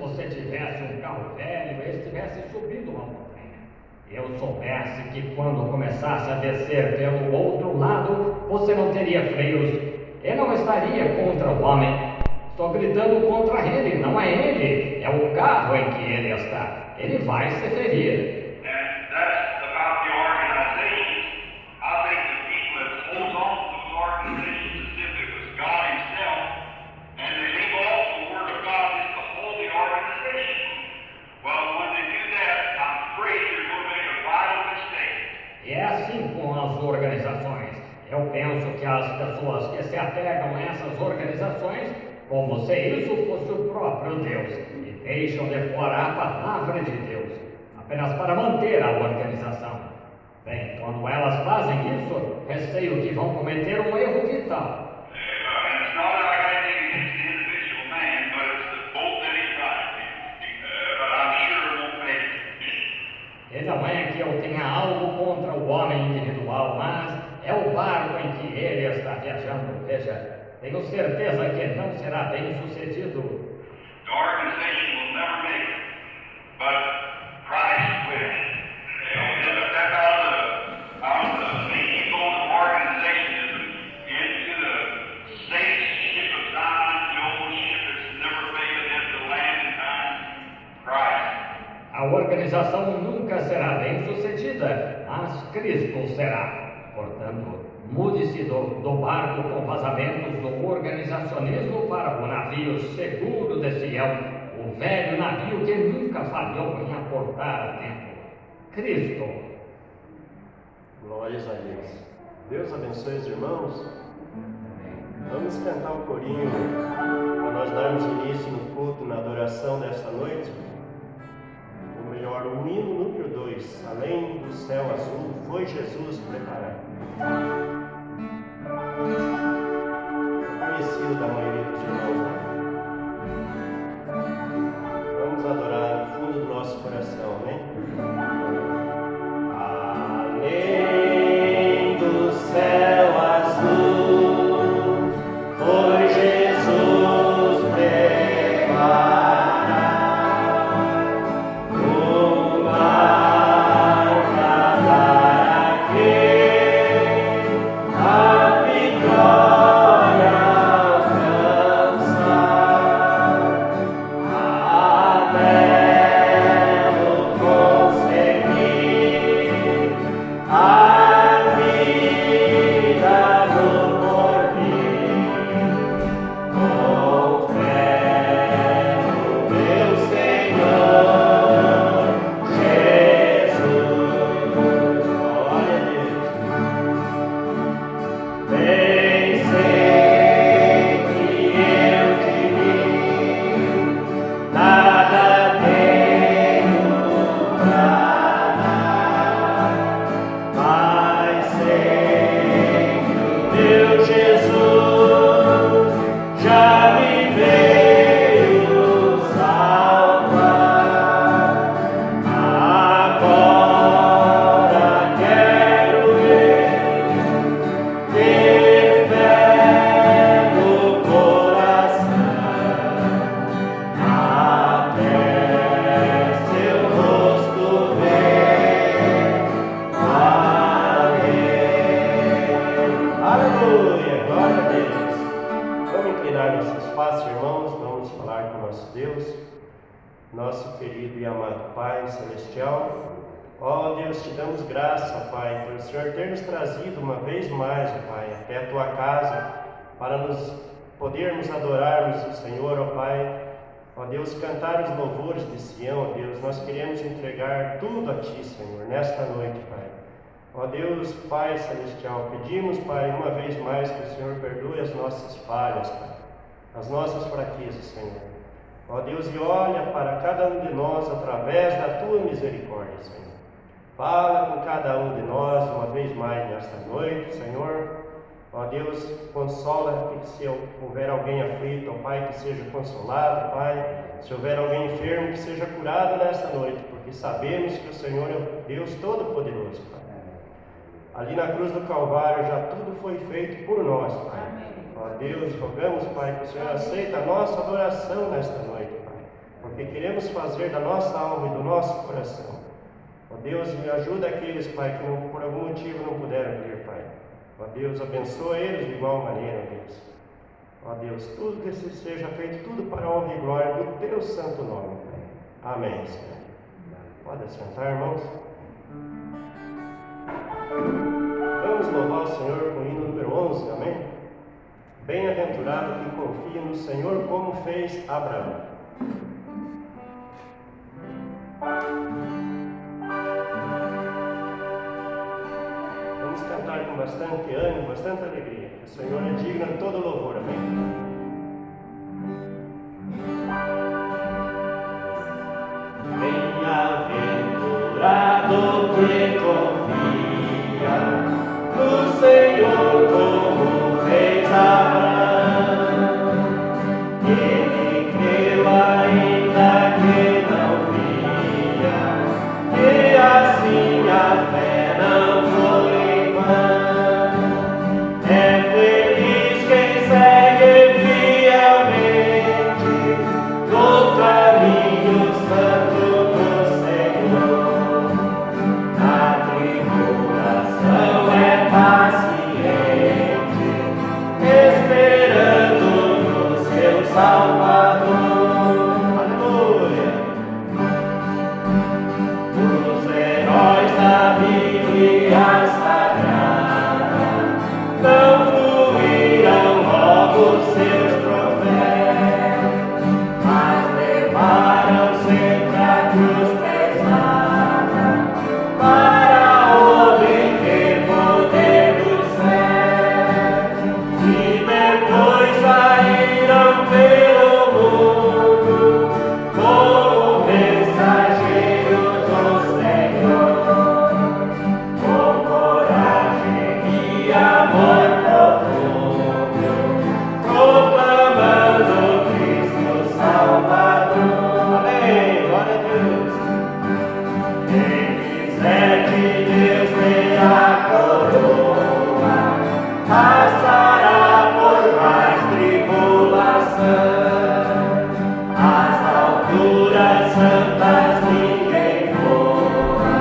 você tivesse um carro velho e estivesse subindo uma montanha, e eu soubesse que quando começasse a descer pelo outro lado, você não teria freios, eu não estaria contra o homem. Estou gritando contra ele, não é ele, é o carro em que ele está. Ele vai se ferir. E é assim com as organizações. Eu penso que as pessoas que se apegam a essas organizações, como se isso fosse o próprio Deus, e deixam de fora a palavra de Deus, apenas para manter a organização. Bem, quando elas fazem isso, receio que vão cometer um erro vital. E não é que eu tenha algo contra o homem individual, mas é o barco em que ele está viajando. Veja, tenho certeza que não será bem sucedido. The organization will never make it, but Christ will. They'll step out of the evil organizationism into the safe ship of Zion, the old ship that's never failed them to land in time. Christ. A organização nunca será bem sucedida, mas Cristo será. Portanto, mude-se do barco com vazamentos do organizacionismo para o navio seguro de Sião, o velho navio que nunca falhou em aportar a tempo. Cristo. Glórias a Deus. Deus abençoe os irmãos. Vamos cantar o corinho para nós darmos início no culto, na adoração desta noite. Ou melhor, o hino número 2, além do céu azul, foi Jesus preparado. Conhecido da maioria dos irmãos. Vamos adorar no fundo do nosso coração, amém? Além do céu azul, foi Jesus preparado um mar para dar a quem a vitória alcançar, até o conseguir a vida no porvir. Com fé no meu Senhor Jesus. Glória a Deus. Bem sei que eu te vi, nada tenho pra dar, mas sei que o meu Jesus já me veio salvar. Agora quero ter fé no coração, até seu rosto ver. Aleluia, glória a Deus. Vamos inclinar nossas faces, irmãos, vamos falar com nosso Deus, nosso querido e amado Pai Celestial. Ó Deus, te damos graça, Pai, por o Senhor ter nos trazido uma vez mais, ó Pai, até a Tua casa, para nos podermos adorarmos o Senhor, ó Pai. Ó Deus, cantar os louvores de Sião, ó Deus, nós queremos entregar tudo a Ti, Senhor, nesta noite, Pai. Ó Deus, Pai Celestial, pedimos, Pai, uma vez mais que o Senhor perdoe as nossas falhas, Pai, as nossas fraquezas, Senhor. Ó Deus, e olha para cada um de nós através da Tua misericórdia, Senhor. Fala com cada um de nós uma vez mais nesta noite, Senhor. Ó Deus, consola que se houver alguém aflito, ó Pai, que seja consolado, Pai. Se houver alguém enfermo, que seja curado nesta noite, porque sabemos que o Senhor é o Deus Todo-Poderoso, Pai. Ali na cruz do Calvário já tudo foi feito por nós, Pai. Ó Deus, rogamos, Pai, que o Senhor aceite a nossa adoração nesta noite, Pai. Porque que queremos fazer da nossa alma e do nosso coração. Ó Deus, me ajuda aqueles, Pai, que não, por algum motivo não puderam vir, Pai. Ó Deus, abençoa eles de igual maneira, ó Deus. Ó Deus, tudo que seja feito, tudo para a honra e glória do Teu santo nome, Pai. Amém, Senhor. Pode sentar, irmãos. Vamos louvar o Senhor com o hino número 11, amém? Bem-aventurado que confia no Senhor como fez Abraão. Vamos cantar com bastante ânimo, bastante alegria. O Senhor é digno de todo louvor, amém? Bem-aventurado que confia no Senhor como fez Abraão. Ele creu ainda que não via, e assim a fé não foi em vão. É feliz quem segue fielmente no caminho santo do Senhor. A tribulação é paciente, esperando no seu Salvador. Aleluia! Os heróis da Bíblia Sagrada não fluíram logo seus troféus, mas levaram sempre a cruz pesada para obter poder do céu. E depois saíram pelo mundo como mensageiros do Senhor, com coragem e amor profundo, proclamando Cristo Salvador. Amém, glória a Deus. Quem quiser que Deus dê a coroa, passará por mais tribulação. As alturas santas ninguém voa,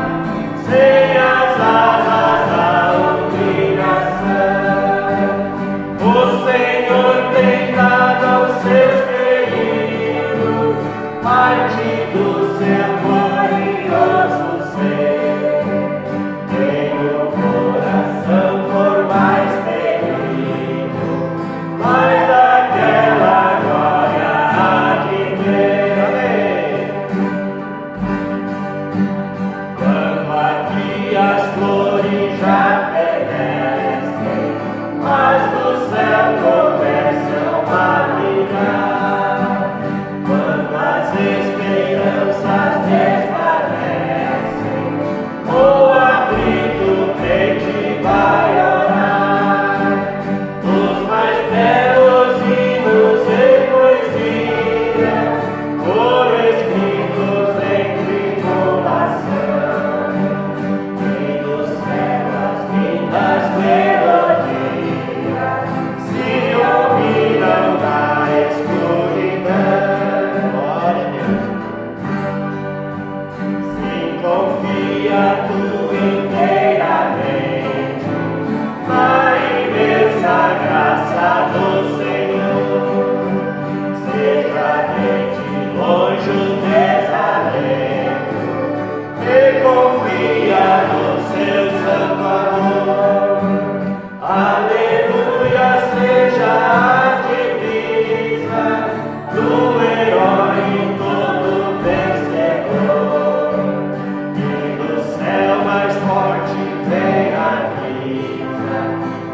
sem as asas da humilhação. O Senhor tem dado aos seus feridos parte do seu glorioso ser. Tem o coração por mais ferido, mas daquela glória há de ter. Amém. Quando aqui as flores já fenecem, mas do céu começam a brilhar. Quando as esperanças desvanecem, o aflito crente vai orar. Os mais belos hinos e poesias foram escritos em tribulação, e do céu as lindas melodias se ouviram da escuridão. Glória a Deus. Sim, confia tu inteiramente na imensa graça do Senhor. Seja de ti longe o desalento, e confia no seu santo amor. Aleluia, seja a divisa do herói todo vencedor. E do céu mais forte vem a brisa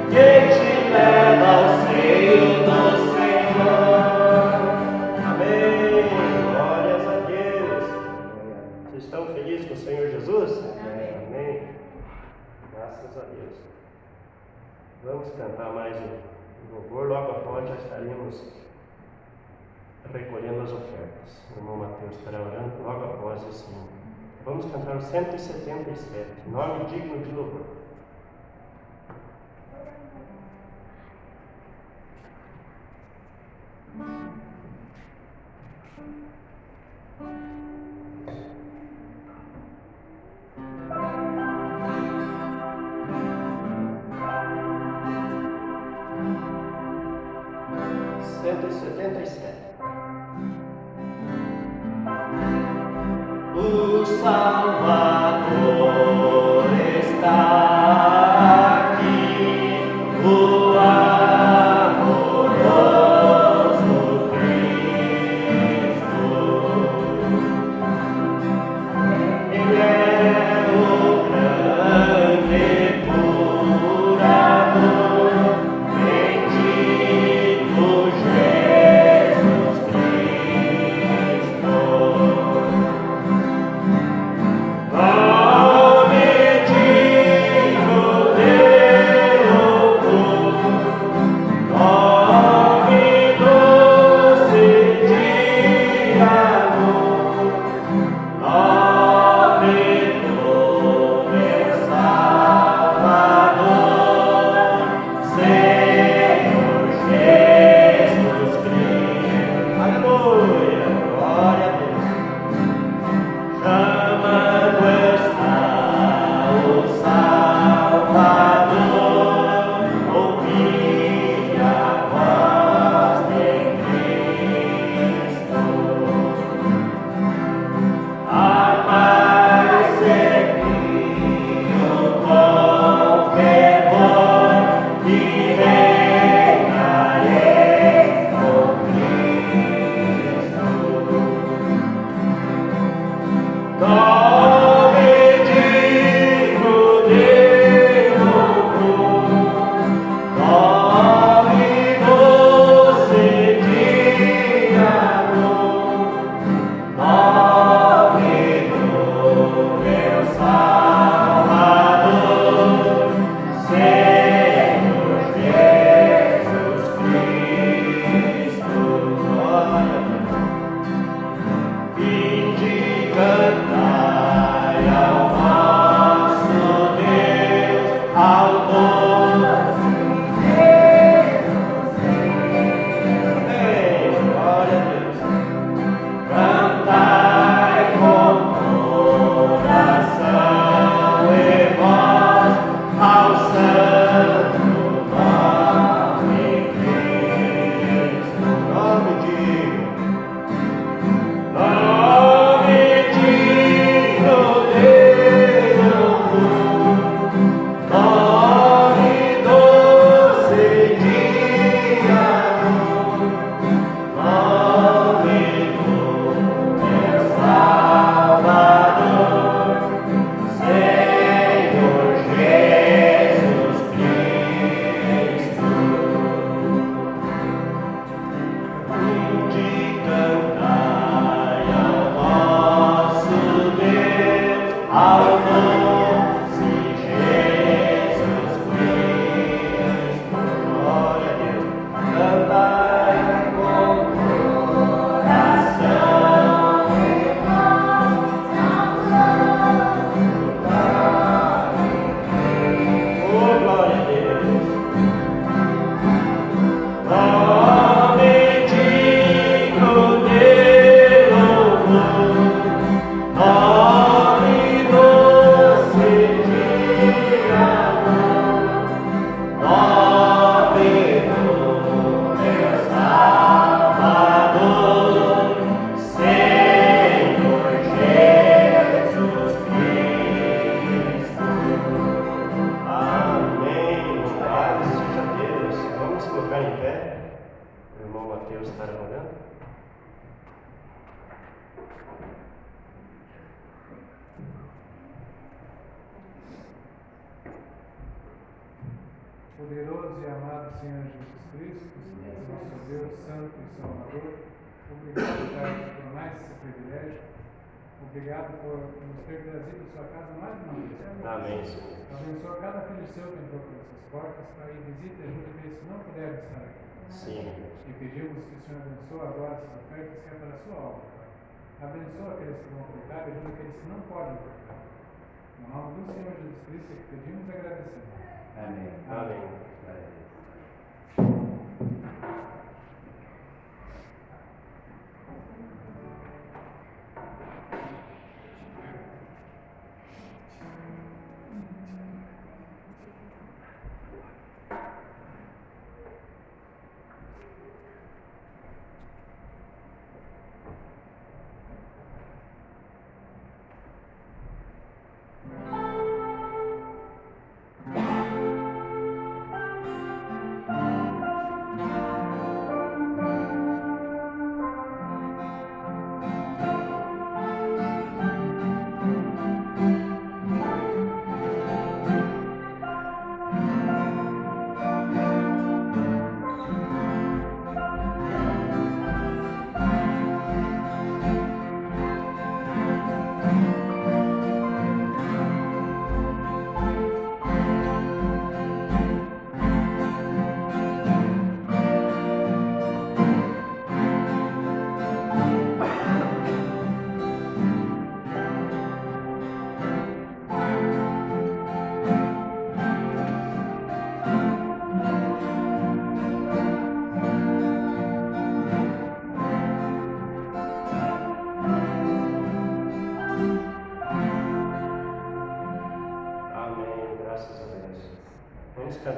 que te leva ao seio do Senhor. Amém. Glórias a Deus. Vocês estão felizes com o Senhor Jesus? Amém. Graças a Deus. Vamos cantar mais um louvor. Logo após já estaremos recolhendo as ofertas. O irmão Mateus estará orando logo após esse hino. Vamos cantar o 177, nome digno de louvor. 177. O Salvador está aqui, o amoroso Cristo. Ele é o grande curador, bendito Jesus Cristo. Nome digno de louvor, nome doce de amor, nome do meu Salvador, Senhor Jesus Cristo. Aleluia, glória a Deus. Chamando está o Salvador, ouvi a voz de Cristo. A paz seguiu com fervor e reinarei com Cristo. Nome digno de louvor, nome doce de amor, nome do meu Salvador, Senhor Jesus Cristo. Glória a Deus. Vinde cantai ao nosso Deus, ao doce Jesus. Amém. Glória a Deus. Cantai com coração e voz ao santo nome Cristo. Nome digno. Nome digno de louvor, nome doce de amor, nome do meu Salvador, Senhor Jesus Cristo. Vinde cantai ao nosso Deus, ao doce Jesus Cristo. Glória a Deus. Cantai com coração e voz ao santo nome Cristo. Oh, glória a Deus. Nome digno de louvor, nome doce de amor, nome do meu Salvador, Senhor Jesus Cristo. Amém. Louvado seja Deus. Vamos colocar em pé. O irmão Mateus estará orando. Poderoso e amado Senhor Jesus Cristo, nosso Deus Santo e Salvador, obrigado, Pai, por mais esse privilégio. Obrigado por nos ter trazido à sua casa mais uma vez. Amém, Senhor. Abençoa cada filho seu que entrou por essas portas, Pai, e visita e ajuda aqueles que não puderam estar aqui. Sim. E pedimos que o Senhor abençoe agora essas ofertas que é para a sua obra, Pai. Abençoa aqueles que vão ofertar e ajuda aqueles que não podem ofertar. No nome do Senhor Jesus Cristo é que pedimos e agradecemos. Amém. Amém.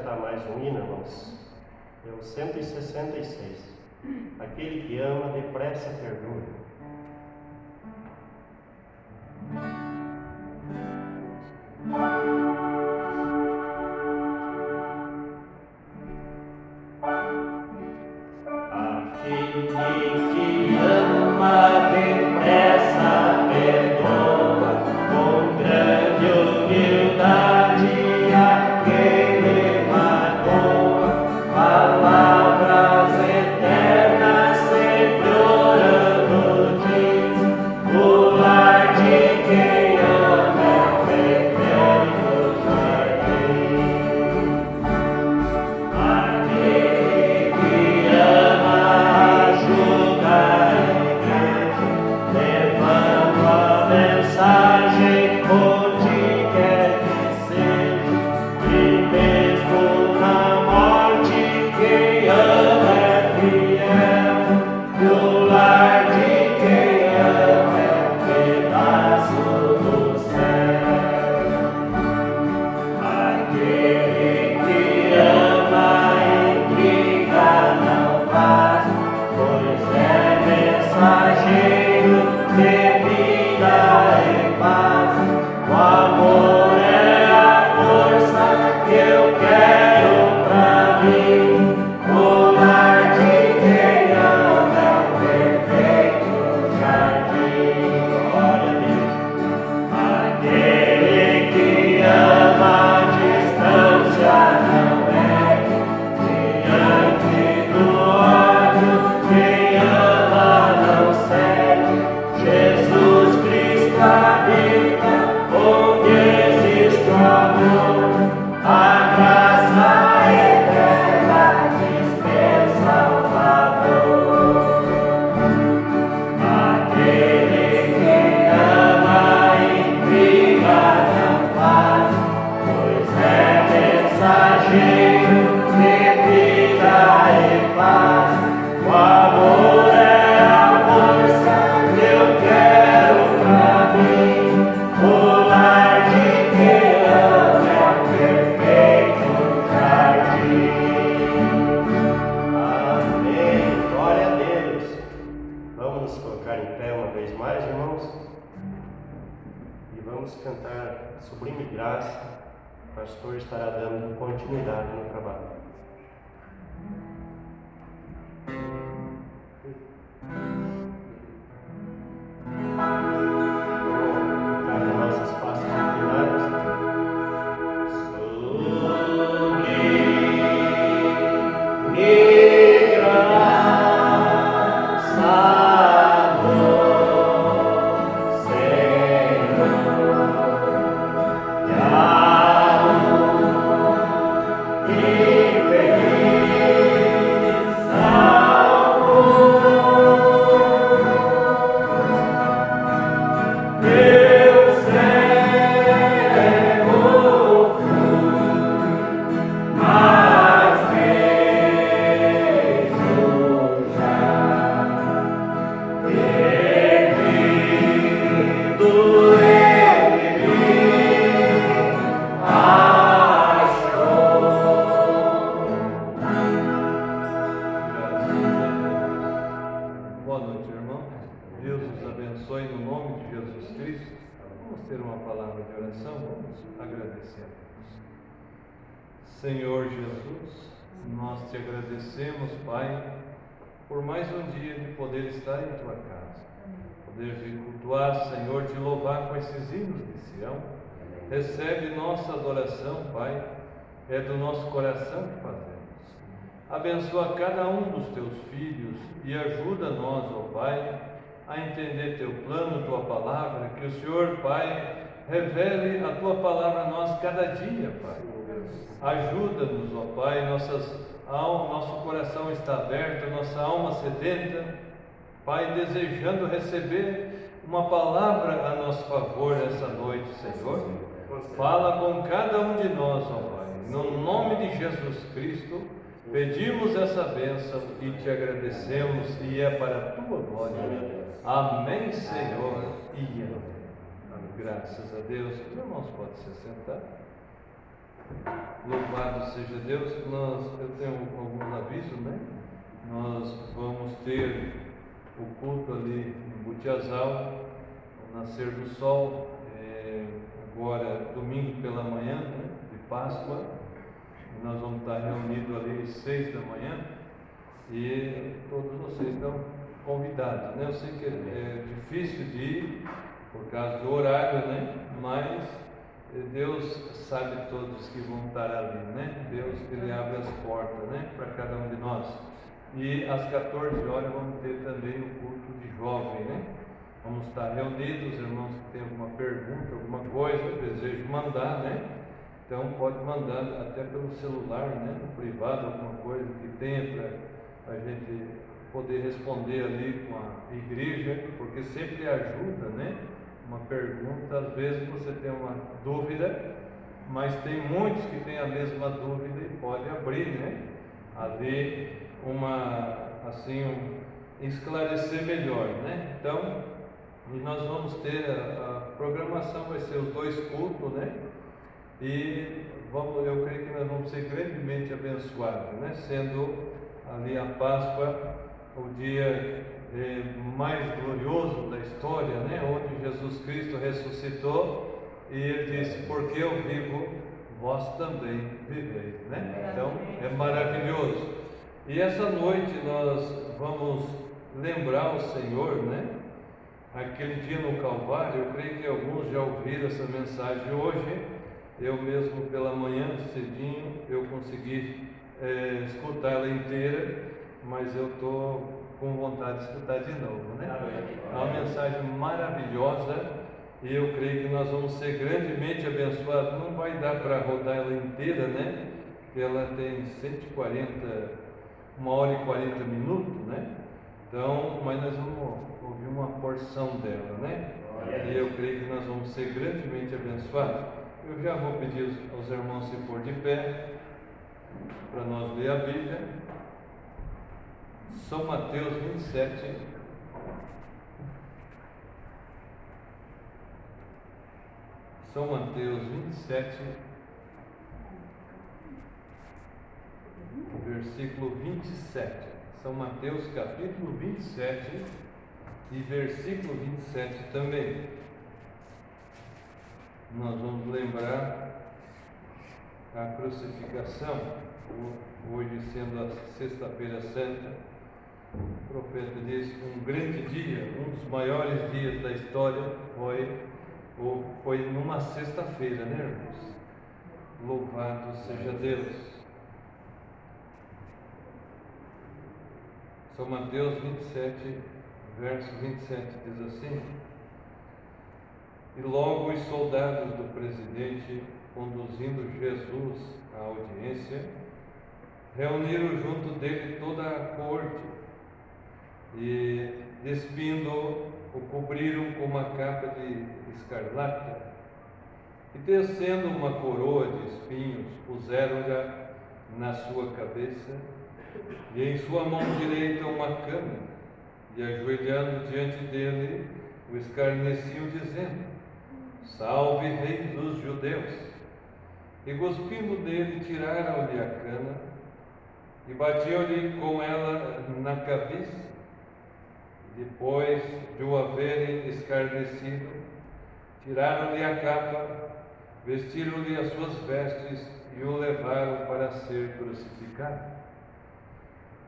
cantar mais um hino, irmãos. É o 166. Aquele que ama, depressa perdoa. Senhor Jesus, nós te agradecemos, Pai, por mais um dia de poder estar em tua casa, poder vir cultuar, Senhor, te louvar com esses hinos de Sião. Recebe nossa adoração, Pai, é do nosso coração que fazemos. Abençoa cada um dos teus filhos e ajuda-nós, ó Pai, a entender teu plano, tua palavra, que o Senhor, Pai, revele a tua palavra a nós cada dia, Pai. Ajuda-nos, ó Pai, nosso coração está aberto, nossa alma sedenta, Pai, desejando receber uma palavra a nosso favor nessa noite, Senhor. Fala com cada um de nós, ó Pai. No nome de Jesus Cristo, pedimos essa bênção e te agradecemos, e é para a tua glória. Amém, Senhor, e amém. Graças a Deus. Os irmãos podem se sentar. Louvado seja Deus. Eu tenho alguns avisos, né? Nós vamos ter o culto ali em Butiazal, ao nascer do sol, agora domingo pela manhã, né, de Páscoa. Nós vamos estar reunidos ali às 6 da manhã e todos vocês estão convidados, né? Eu sei que é difícil de ir por causa do horário, né? Mas Deus sabe todos que vão estar ali, né? Deus, Ele abre as portas, né, para cada um de nós. E às 14 horas vamos ter também o culto de jovem, né? Vamos estar reunidos, os irmãos que têm alguma pergunta, alguma coisa, desejam mandar, né? Então pode mandar até pelo celular, né? No privado, alguma coisa que tenha para a gente poder responder ali com a igreja, porque sempre ajuda, né? Uma pergunta, às vezes você tem uma dúvida, mas tem muitos que têm a mesma dúvida e pode abrir, né? Ali esclarecer melhor, né? Então, e nós vamos ter a programação, vai ser os 2 cultos, né? E eu creio que nós vamos ser grandemente abençoados, né? Sendo ali a Páscoa o dia mais glorioso da história, né? Onde Jesus Cristo ressuscitou e Ele disse: porque eu vivo, vós também viveis, né? Então é maravilhoso. E essa noite nós vamos lembrar o Senhor, né? Aquele dia no Calvário. Eu creio que alguns já ouviram essa mensagem hoje. Eu mesmo pela manhã, cedinho, eu consegui escutar ela inteira, mas eu estou com vontade de escutar de novo, né? É uma mensagem maravilhosa e eu creio que nós vamos ser grandemente abençoados. Não vai dar para rodar ela inteira, né? Porque ela tem 1 hora e 40 minutos, né? Então, mas nós vamos ouvir uma porção dela, né? E eu creio que nós vamos ser grandemente abençoados. Eu já vou pedir aos irmãos se pôr de pé para nós ler a Bíblia. São Mateus 27. São Mateus 27, versículo 27. São Mateus capítulo 27 e versículo 27 também. Nós vamos lembrar a crucificação, hoje sendo a Sexta-feira Santa. O profeta diz que um grande dia, um dos maiores dias da história foi numa sexta-feira, né, irmãos? Louvado seja Deus. São Mateus 27, verso 27 diz assim: e logo os soldados do presidente, conduzindo Jesus à audiência, reuniram junto dele toda a corte e, despindo-o, o cobriram com uma capa de escarlata e, tecendo uma coroa de espinhos, puseram-lhe na sua cabeça e em sua mão direita uma câmara, e ajoelhando diante dele o escarneciam, dizendo: salve, rei dos judeus! E cuspindo dele, tiraram-lhe a cana e batiam-lhe com ela na cabeça. Depois de o haverem escarnecido, tiraram-lhe a capa, vestiram-lhe as suas vestes e o levaram para ser crucificado.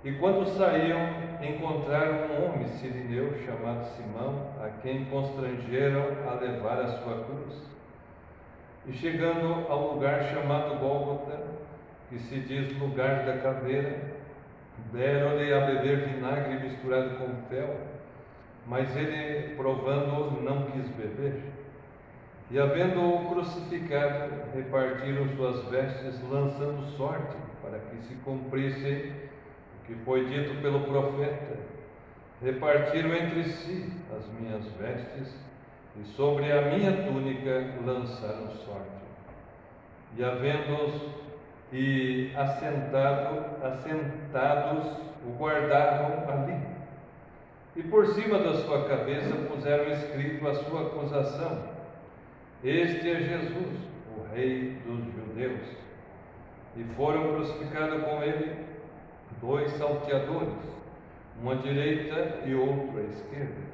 E quando saíam, encontraram um homem sirineu chamado Simão, a quem constrangeram a levar a sua cruz. E chegando ao lugar chamado Gólgota, que se diz lugar da caveira, deram-lhe a beber vinagre misturado com fel, mas ele, provando, não quis beber. E havendo-o crucificado, repartiram suas vestes, lançando sorte, para que se cumprisse o que foi dito pelo profeta: repartiram entre si as minhas vestes, e sobre a minha túnica lançaram sorte. E havendo-os assentados, o guardavam ali. E por cima da sua cabeça puseram escrito a sua acusação: este é Jesus, o Rei dos Judeus. E foram crucificados com ele 2 salteadores, um à direita e outro à esquerda.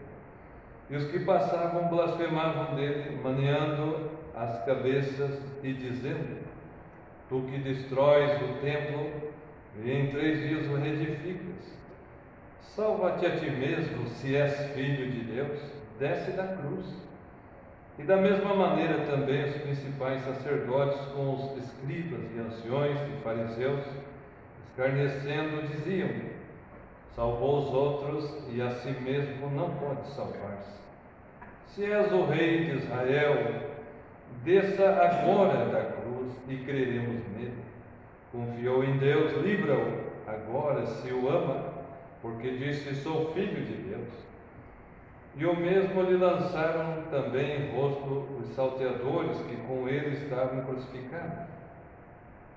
E os que passavam blasfemavam dele, maneando as cabeças e dizendo: Tu que destróis o templo e em 3 dias o reedificas, salva-te a ti mesmo, se és filho de Deus, desce da cruz. E da mesma maneira também os principais sacerdotes com os escribas e anciões e fariseus, escarnecendo, diziam: Salvou os outros e a si mesmo não pode salvar-se. Se és o rei de Israel, desça agora da cruz e creremos nele. Confiou em Deus, livra-o agora, se o ama, porque disse: Sou filho de Deus. E o mesmo lhe lançaram também em rosto os salteadores que com ele estavam crucificados.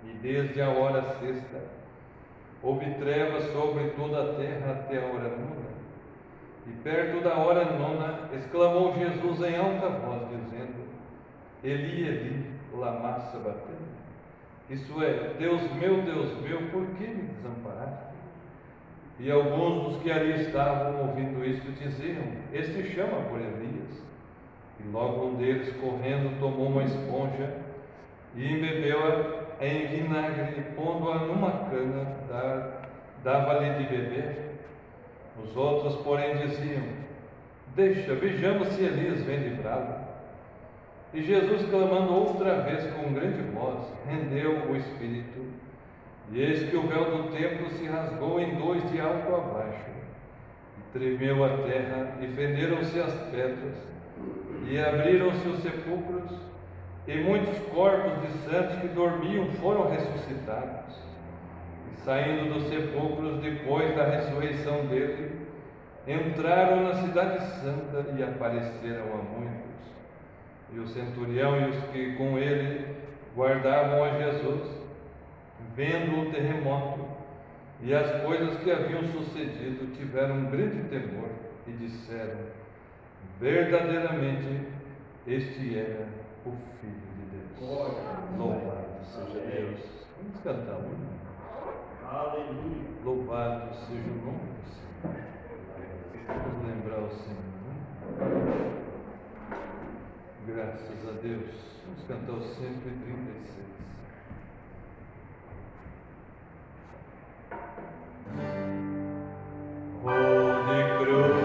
E desde a hora sexta houve trevas sobre toda a terra até a hora nona. E perto da hora nona exclamou Jesus em alta voz, dizendo: Eli, Eli, lama sabachthani. Isso é: Deus meu, por que me desamparaste? E alguns dos que ali estavam ouvindo isto diziam: Este chama por Elias. E logo um deles, correndo, tomou uma esponja e embebeu-a em vinagre e, pondo-a numa cana, dava-lhe de beber. Os outros, porém, diziam: Deixa, vejamos se Elias vem livrá-lo. E Jesus, clamando outra vez com grande voz, rendeu o espírito. E eis que o véu do templo se rasgou em 2 de alto a baixo, e tremeu a terra, e fenderam-se as pedras, e abriram-se os sepulcros, e muitos corpos de santos que dormiam foram ressuscitados. E saindo dos sepulcros depois da ressurreição dele, entraram na cidade santa e apareceram a muitos. E o centurião e os que com ele guardavam a Jesus, vendo o terremoto e as coisas que haviam sucedido, tiveram um grande temor e disseram: Verdadeiramente este era o Filho de Deus. Louvado seja Deus. Vamos cantar um hino. Aleluia. Louvado seja o nome do Senhor. Vamos lembrar o Senhor. Graças a Deus. Vamos cantar o 136. De cruz,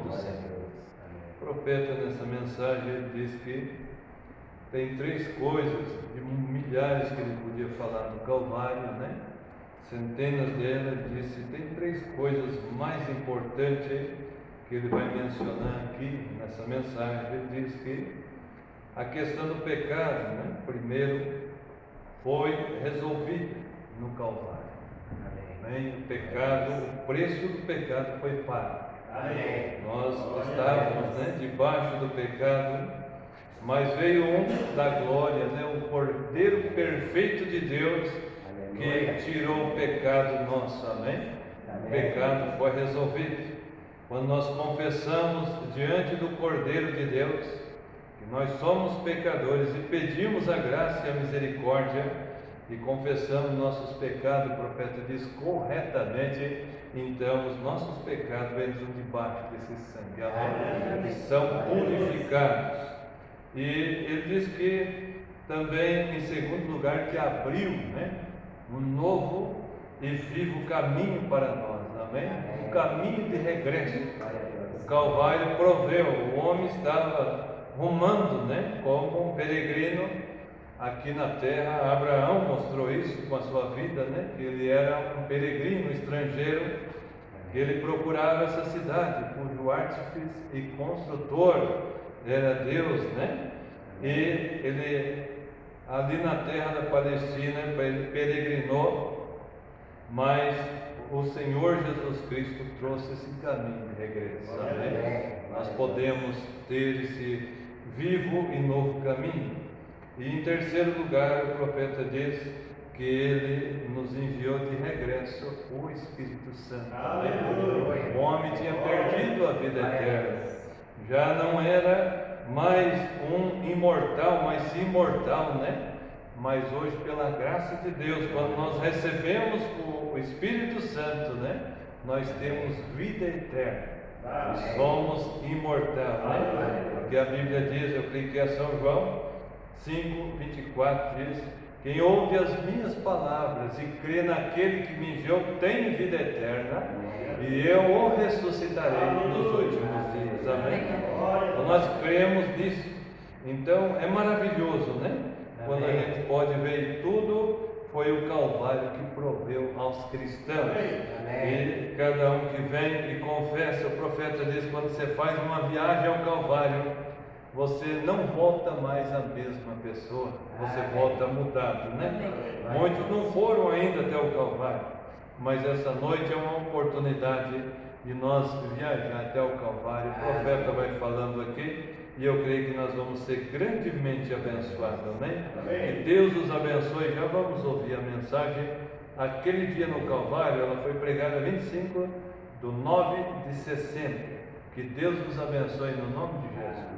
do Senhor. O profeta, nessa mensagem, ele diz que tem 3 coisas, de milhares que ele podia falar no Calvário, né? Centenas delas, ele disse, tem 3 coisas mais importantes que ele vai mencionar aqui nessa mensagem. Ele diz que a questão do pecado, né? Primeiro, foi resolvida no Calvário. Amém? O pecado, o preço do pecado foi pago. Amém. Nós estávamos, né, debaixo do pecado, mas veio um da glória, né, o Cordeiro perfeito de Deus, que tirou o pecado nosso. Amém? O pecado foi resolvido. Quando nós confessamos diante do Cordeiro de Deus que nós somos pecadores e pedimos a graça e a misericórdia e confessamos nossos pecados, o profeta diz corretamente, então os nossos pecados entram debaixo desse sangue, amém? Eles são purificados. E ele diz que também, em segundo lugar, que abriu, né, um novo e vivo caminho para nós, amém? Um caminho de regresso. O Calvário proveu, o homem estava rumando, né, como um peregrino aqui na terra. Abraão mostrou isso com a sua vida, né, que ele era um peregrino estrangeiro, que ele procurava essa cidade, cujo artífice e construtor era Deus, né? E ele, ali na terra da Palestina, ele peregrinou, mas o Senhor Jesus Cristo trouxe esse caminho de regresso. Amém? Nós podemos ter esse vivo e novo caminho. E em terceiro lugar, o profeta diz que ele nos enviou de regresso o Espírito Santo. Amém? O homem tinha perdido a vida eterna, já não era mais um imortal, mas sim imortal, né? Mas hoje, pela graça de Deus, quando nós recebemos o Espírito Santo, né, nós temos vida eterna. E somos imortais, né? Porque a Bíblia diz, eu creio que é São João 5:24, diz: quem ouve as minhas palavras e crê naquele que me enviou tem vida eterna, e eu o ressuscitarei nos últimos dias. Amém? Então nós cremos nisso. Então é maravilhoso, né? Quando a gente pode ver tudo, foi o Calvário que proveu aos cristãos. E cada um que vem e confessa, o profeta diz, quando você faz uma viagem ao Calvário, você não volta mais a mesma pessoa, você volta mudado, né? Muitos não foram ainda até o Calvário, mas essa noite é uma oportunidade de nós viajar até o Calvário. O profeta vai falando aqui, e eu creio que nós vamos ser grandemente abençoados, amém? Que Deus os abençoe. Já vamos ouvir a mensagem. Aquele dia no Calvário, ela foi pregada 25/9/60. Que Deus os abençoe no nome de Jesus.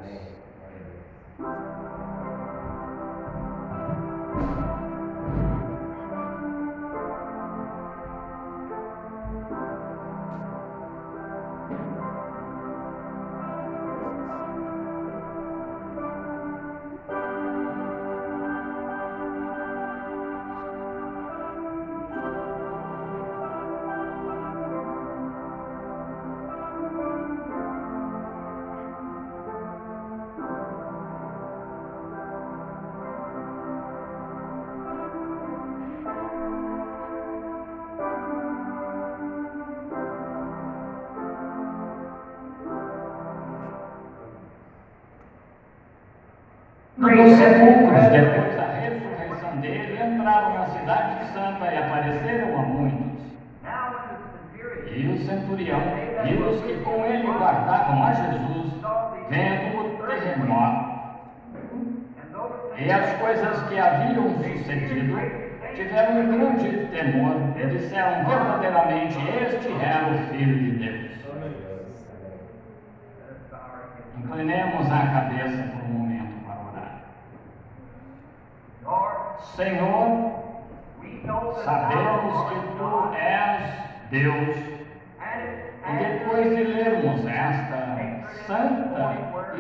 Nos sepulcros, depois da ressurreição dele, entraram na cidade santa e apareceram a muitos. E o centurião e os que com ele guardavam a Jesus, vendo o terremoto e as coisas que haviam sucedido, tiveram um grande temor e disseram verdadeiramente: este era o Filho de Deus. Inclinemos a cabeça por um momento para orar. Senhor, sabemos que Tu és Deus, e depois de lermos esta santa e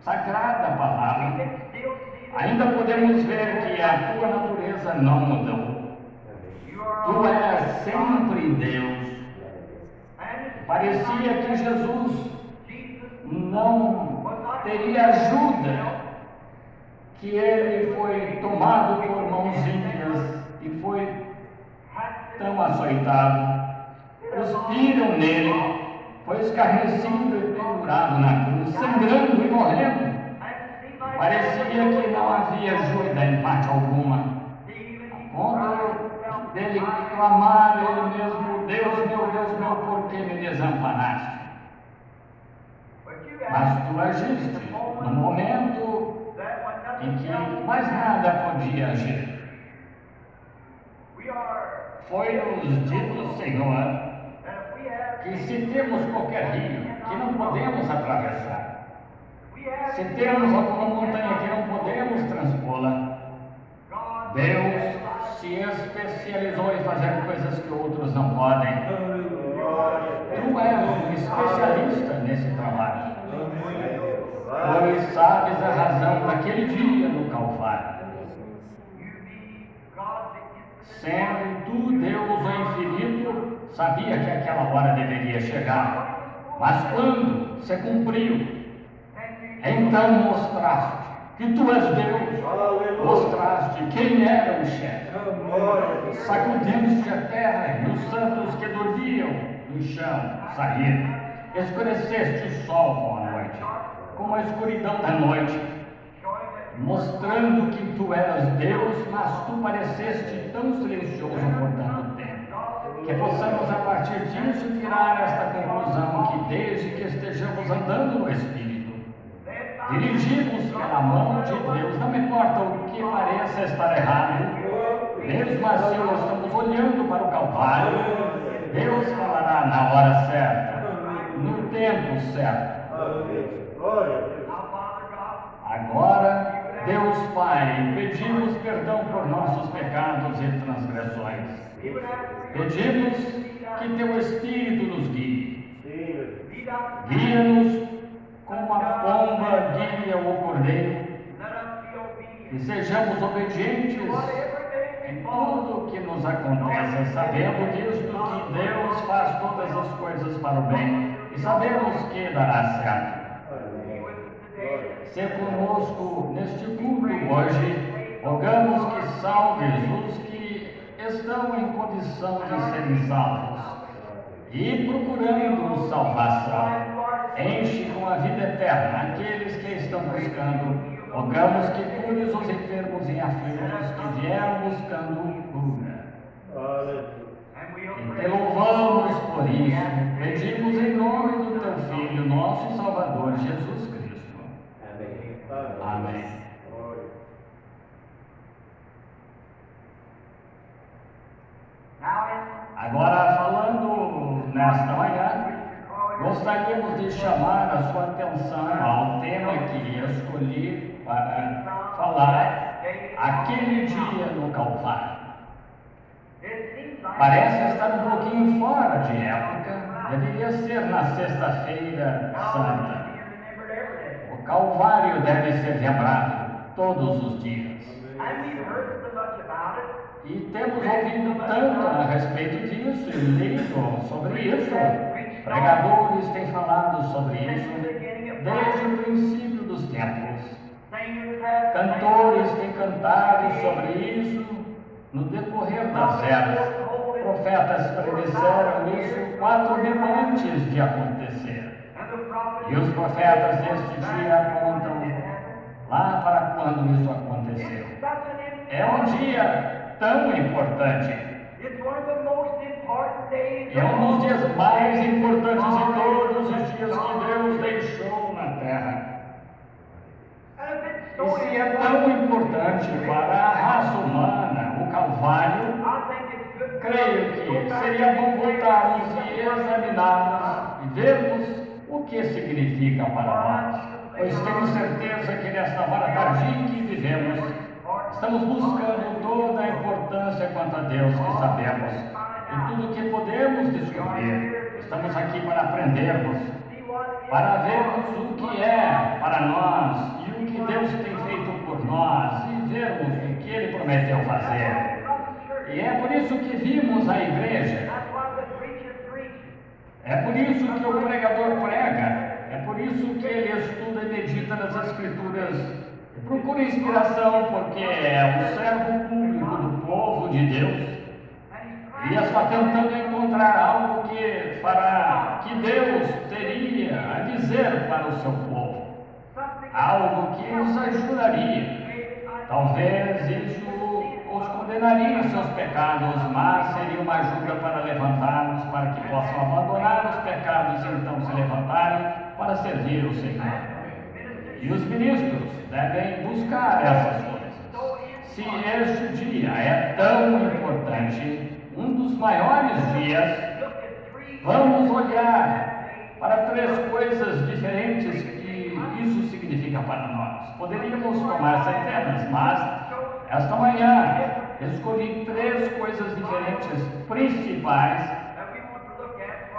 sagrada palavra, ainda podemos ver que a Tua natureza não mudou. Tu és sempre Deus. Parecia que Jesus não teria ajuda, que ele foi tomado por mãos ímpias e foi tão açoitado, cuspiram nele, foi escarnecido e pendurado na cruz, sangrando e morrendo. Parecia que não havia ajuda em parte alguma, a ponto dele clamar ele mesmo: Deus meu, por que me desamparaste? Mas tu agiste no momento em que mais nada podia agir. Foi-nos dito, Senhor, que se temos qualquer rio que não podemos atravessar, se temos alguma montanha que não podemos transpô-la, Deus se especializou em fazer coisas que outros não podem. Tu és um especialista nesse trabalho, pois sabes a razão daquele dia no Calvário. Sendo tu Deus o infinito, sabia que aquela hora deveria chegar, mas quando se cumpriu, então mostraste que tu és Deus, mostraste quem era o chefe, sacudiste a terra e os santos que dormiam no chão saíram, escureceste o sol com a noite, como a escuridão da noite, mostrando que tu eras Deus, mas tu pareceste tão silencioso por tanto tempo, que possamos a partir disso tirar esta conclusão, que desde que estejamos andando no Espírito, dirigidos pela mão de Deus, não importa o que pareça estar errado, mesmo assim nós estamos olhando para o Calvário, Deus falará na hora certa, no tempo certo. Agora, Deus Pai, pedimos perdão por nossos pecados e transgressões. Pedimos que Teu Espírito nos guie. Guia-nos como a pomba guia o cordeiro, e sejamos obedientes em tudo o que nos aconteça, sabendo disto que Deus faz todas as coisas para o bem, e sabemos que dará certo. Se conosco neste culto hoje, rogamos que salves os que estão em condição de serem salvos e procurando salvação. Enche com a vida eterna aqueles que estão buscando. Rogamos que cures os enfermos e aflitos que vieram buscando cura. E te louvamos por isso. Pedimos em nome do Teu Filho, nosso Salvador, Jesus Cristo. Amém. Agora, falando nesta manhã, gostaríamos de chamar a sua atenção ao tema que escolhi para falar, aquele dia no Calvário. Parece estar um pouquinho fora de época, deveria ser na Sexta-feira Santa. O Calvário deve ser lembrado todos os dias. E temos ouvido tanto a respeito disso e lido sobre isso. Pregadores têm falado sobre isso desde o princípio dos tempos. Cantores têm cantado sobre isso no decorrer das eras. Profetas predisseram isso 4.000 antes de acontecer. E os profetas deste dia apontam lá para quando isso aconteceu. É um dia tão importante. É um dos dias mais importantes de todos os dias que Deus deixou na terra. E se é tão importante para a raça humana, o Calvário, creio que seria bom voltarmos e examinarmos e vermos o que significa para nós. Pois tenho certeza que nesta hora tardia em que vivemos, estamos buscando toda a importância quanto a Deus que sabemos e tudo que podemos descobrir. Estamos aqui para aprendermos, para vermos o que é para nós e o que Deus tem feito por nós e vermos o que Ele prometeu fazer. E é por isso que vimos a igreja. É por isso que o pregador prega. É por isso que ele estuda e medita nas Escrituras e procura inspiração, porque é um servo público do povo de Deus e está tentando encontrar algo que fará, que Deus teria a dizer para o seu povo, algo que os ajudaria. Talvez isso os condenaria aos seus pecados, mas seria uma ajuda para levantá-los, para que possam abandonar os pecados e então se levantarem para servir o Senhor. E os ministros devem buscar essas coisas. Se este dia é tão importante, um dos maiores dias, vamos olhar para 3 coisas diferentes que isso significa para nós. Poderíamos tomar centenas, mas esta manhã escolhi 3 coisas diferentes principais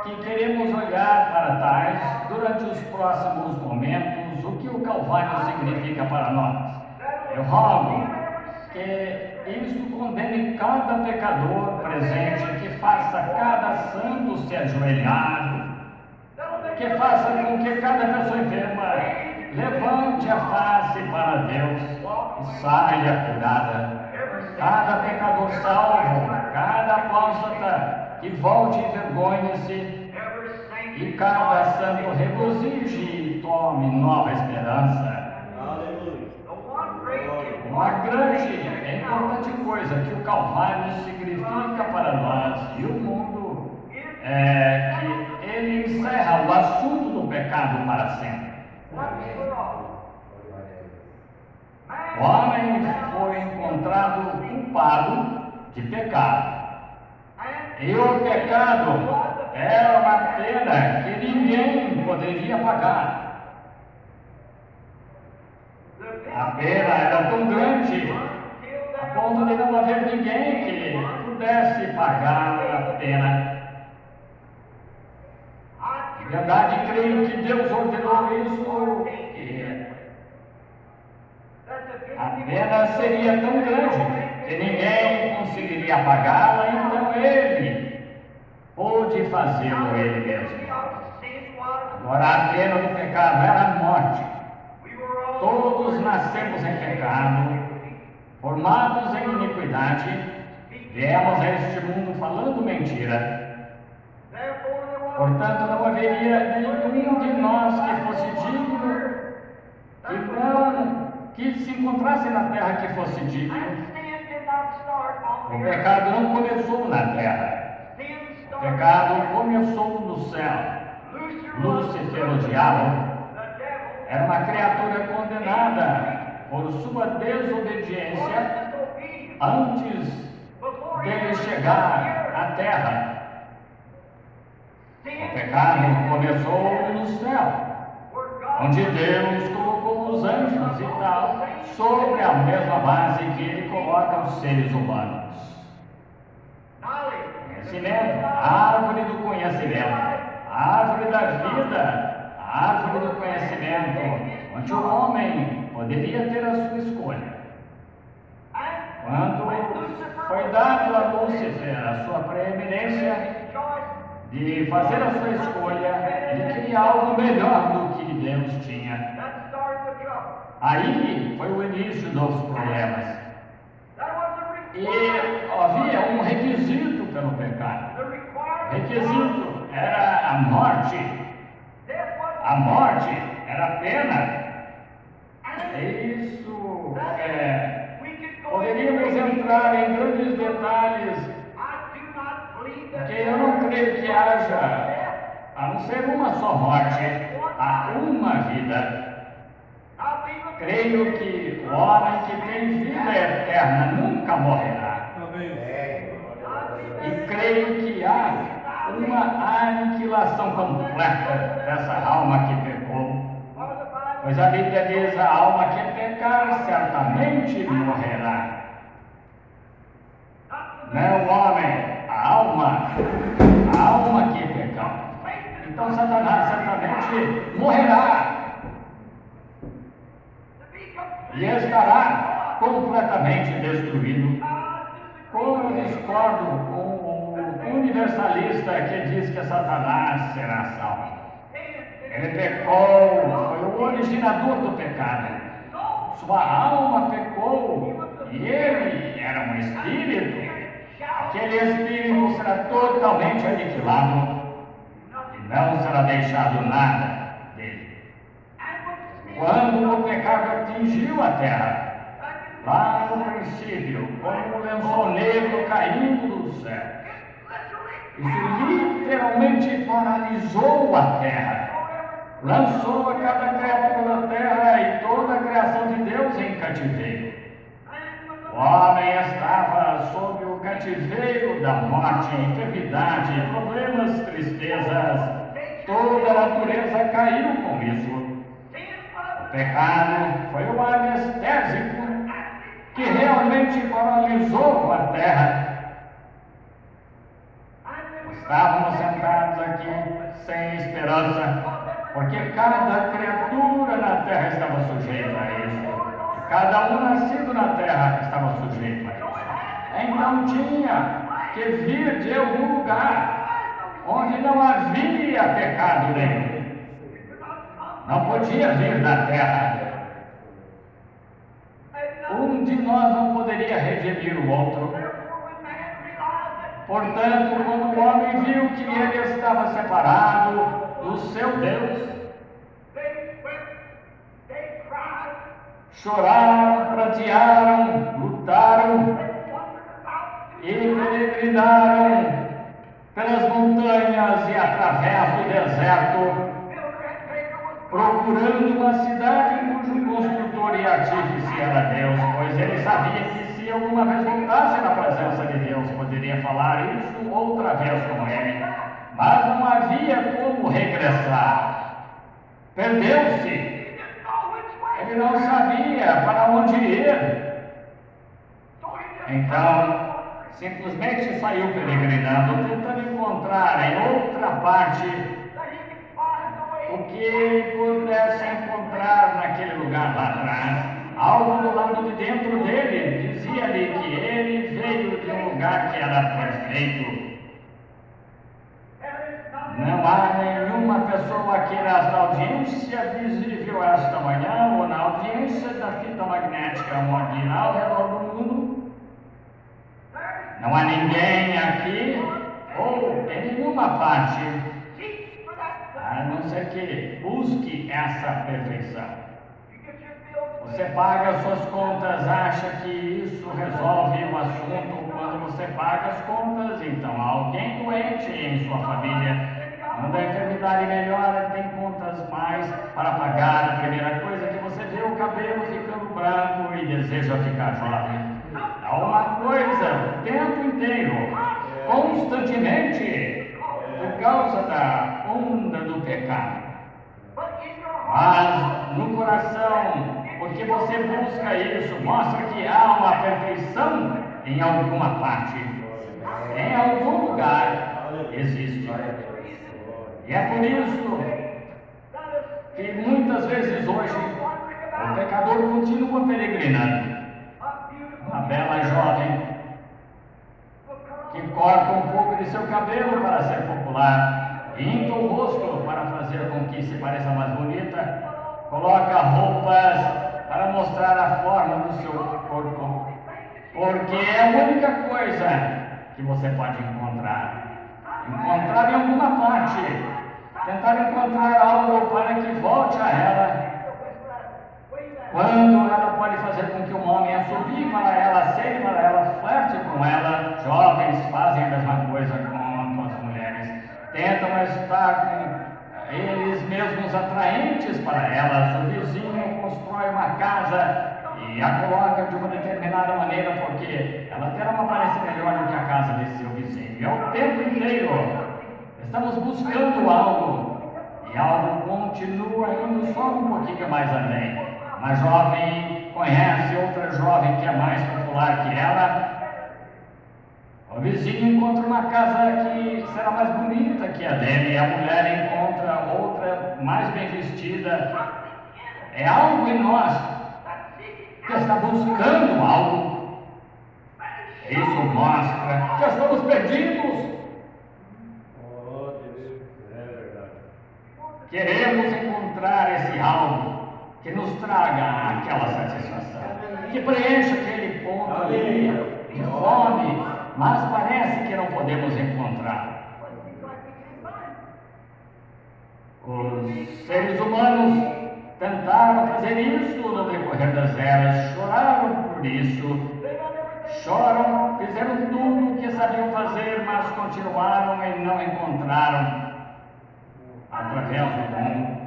que queremos olhar para tais durante os próximos momentos, o que o Calvário significa para nós. Eu rogo que isso condene cada pecador presente, que faça cada santo se ajoelhar, que faça com que cada pessoa enferma levante a face para Deus e saia curada. Cada pecador salvo, cada apóstata que volte e envergonhe-se, e cada santo regozije e tome nova esperança. Uma grande e importante coisa que o Calvário significa para nós e o mundo é que ele encerra o assunto do pecado para sempre. O homem foi encontrado culpado de pecado. E o pecado era uma pena que ninguém poderia pagar. A pena era tão grande, a ponto de não haver ninguém que pudesse pagar a pena. De verdade, creio que Deus ordenou isso, que a pena seria tão grande que ninguém conseguiria pagá-la, então Ele pôde fazê-lo Ele mesmo. Agora, a pena do pecado era a morte. Todos nascemos em pecado, formados em iniquidade, viemos a este mundo falando mentira. Portanto, não haveria nenhum de nós que fosse digno, que se encontrasse na terra que fosse digno. O pecado não começou na terra. O pecado começou no céu. Lúcifer, o diabo, era uma criatura condenada por sua desobediência antes dele chegar à terra. O pecado começou no céu, onde Deus colocou os anjos e tal, sobre a mesma base que Ele coloca os seres humanos. Conhecimento, a árvore do conhecimento, a árvore da vida, a árvore do conhecimento, onde o homem poderia ter a sua escolha. Quando foi dado a Lúcifer a sua preeminência de fazer a sua escolha, ele queria algo melhor do que Deus tinha. Aí foi o início dos problemas. E havia um requisito pelo pecado. O requisito era a morte. A morte era a pena. Isso poderíamos entrar em grandes detalhes, porque eu não creio que haja, a não ser uma só morte, há uma vida. Creio que o homem que tem vida eterna nunca morrerá. E creio que há uma aniquilação completa dessa alma que pecou. Pois a Bíblia diz: a alma que pecar certamente morrerá. Não o homem, a alma que pecar. Então Satanás certamente morrerá e estará completamente destruído. Como eu discordo com o universalista que diz que Satanás será salvo. Ele pecou, foi o originador do pecado. Sua alma pecou e ele era um espírito. Aquele espírito será totalmente aniquilado e não será deixado nada dele. Quando o pecado atingiu a terra, lá no princípio, como um lençol negro caindo do céu, isso literalmente paralisou a terra, lançou a cada criatura da terra e toda a criação de Deus em cativeiro. O homem estava sob o cativeiro da morte, enfermidade, problemas, tristezas. Toda a natureza caiu com isso. O pecado foi o anestésico que realmente paralisou a terra. Estávamos sentados aqui sem esperança, porque cada criatura na terra estava sujeita a isso. Cada um nascido na terra estava sujeito a isso. Então tinha que vir de algum lugar onde não havia pecado nenhum. Não podia vir da terra. Um de nós não poderia redimir o outro. Portanto, quando o homem viu que ele estava separado do seu Deus, choraram, prantearam, lutaram e peregrinaram pelas montanhas e através do deserto, procurando uma cidade cujo construtor e artífice era Deus, pois ele sabia que se alguma vez voltasse na presença de Deus, poderia falar isso outra vez com ele, mas não havia como regressar. Perdeu-se. Ele não sabia para onde ir. Então, simplesmente saiu peregrinando, tentando encontrar em outra parte o que ele pudesse encontrar naquele lugar lá atrás. Algo do lado de dentro dele dizia-lhe que ele veio de um lugar que era perfeito. Não há nenhuma pessoa aqui nesta audiência visível esta manhã ou na audiência da fita magnética mundial ao redor do mundo. Não há ninguém aqui ou em nenhuma parte, a não ser que busque essa perfeição. Você paga suas contas, acha que isso resolve o assunto. Quando você paga as contas, então há alguém doente em sua família. Quando a enfermidade melhora, tem contas mais para pagar. A primeira coisa é que você vê o cabelo ficando branco e deseja ficar jovem. Há uma coisa o tempo inteiro, constantemente, por causa da onda do pecado. Mas no coração, porque você busca isso, mostra que há uma perfeição em alguma parte, em algum lugar existe. E é por isso que muitas vezes hoje o pecador continua peregrinando. Uma bela jovem que corta um pouco de seu cabelo para ser popular, pinta o rosto para fazer com que se pareça mais bonita, coloca roupas para mostrar a forma do seu corpo, porque é a única coisa que você pode encontrar em alguma parte, tentar encontrar algo para que volte a ela, quando ela pode fazer com que um homem assobie para ela, aceite para ela, flerte com ela. Jovens fazem a mesma coisa com as mulheres, tentam estar com eles mesmos atraentes para elas. O vizinho constrói uma casa e a coloca de uma determinada maneira porque ela terá uma aparência melhor do que a casa de seu vizinho. E ao tempo inteiro estamos buscando algo, e algo continua indo só um pouquinho mais além. Uma jovem conhece outra jovem que é mais popular que ela. O vizinho encontra uma casa que será mais bonita que a dele, e a mulher encontra outra mais bem vestida. É algo em nós que está buscando algo. Isso mostra que estamos perdidos. queremos encontrar esse algo que nos traga aquela satisfação, que preencha aquele ponto ali de fome, mas parece que não podemos encontrar. Os seres humanos tentaram fazer isso no decorrer das eras, choraram por isso, choram, fizeram tudo o que sabiam fazer, mas continuaram e não encontraram através do mundo.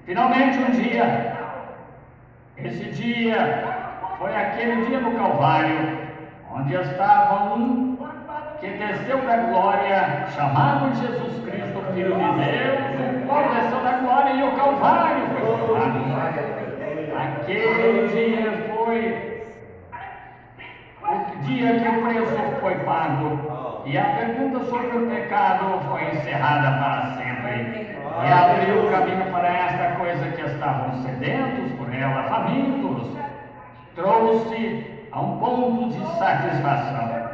Finalmente um dia, esse dia foi aquele dia no Calvário, onde estava um que desceu da glória, chamado Jesus Cristo, Filho de Deus, o qual desceu da glória e o Calvário foi formado. Aquele dia foi o dia que o preço foi pago e a pergunta sobre o pecado foi encerrada para sempre. E abriu o caminho para esta coisa que estavam sedentos por ela, famintos, trouxe a um ponto de satisfação.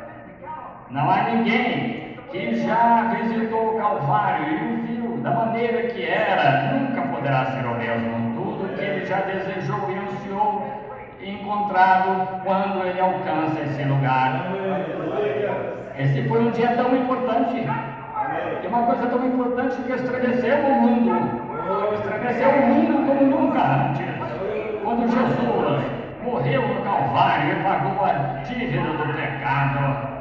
Não há ninguém que já visitou o Calvário e o viu da maneira que era, nunca poderá ser o mesmo. Tudo que ele já desejou e ansiou e encontrado quando ele alcança esse lugar. Esse foi um dia tão importante. E uma coisa tão importante que estremeceu o mundo. Estremeceu o mundo como nunca antes. Quando Jesus morreu no Calvário e pagou a dívida do pecado.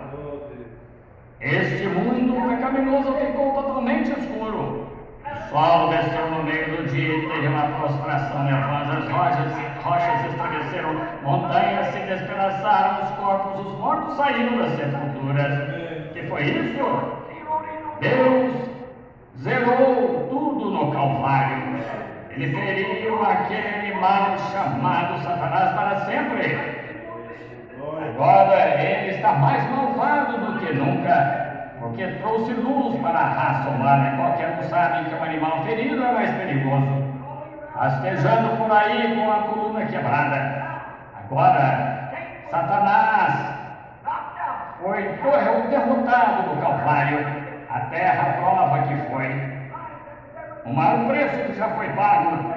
Este mundo pecaminoso ficou totalmente escuro. O sol desceu no meio do dia e teve uma prostração nervosa. As rochas se estremeceram, montanhas se despedaçaram, os corpos, os mortos saíram das sepulturas. Que foi isso? Deus zerou tudo no Calvário. Ele feriu aquele animal chamado Satanás para sempre. Agora ele está mais malvado do que nunca, porque trouxe luz para a raça humana. Qualquer um sabe que um animal ferido é mais perigoso, rastejando por aí com a coluna quebrada. Agora, Satanás foi derrotado no Calvário. A terra prova que foi. O maior preço que já foi pago.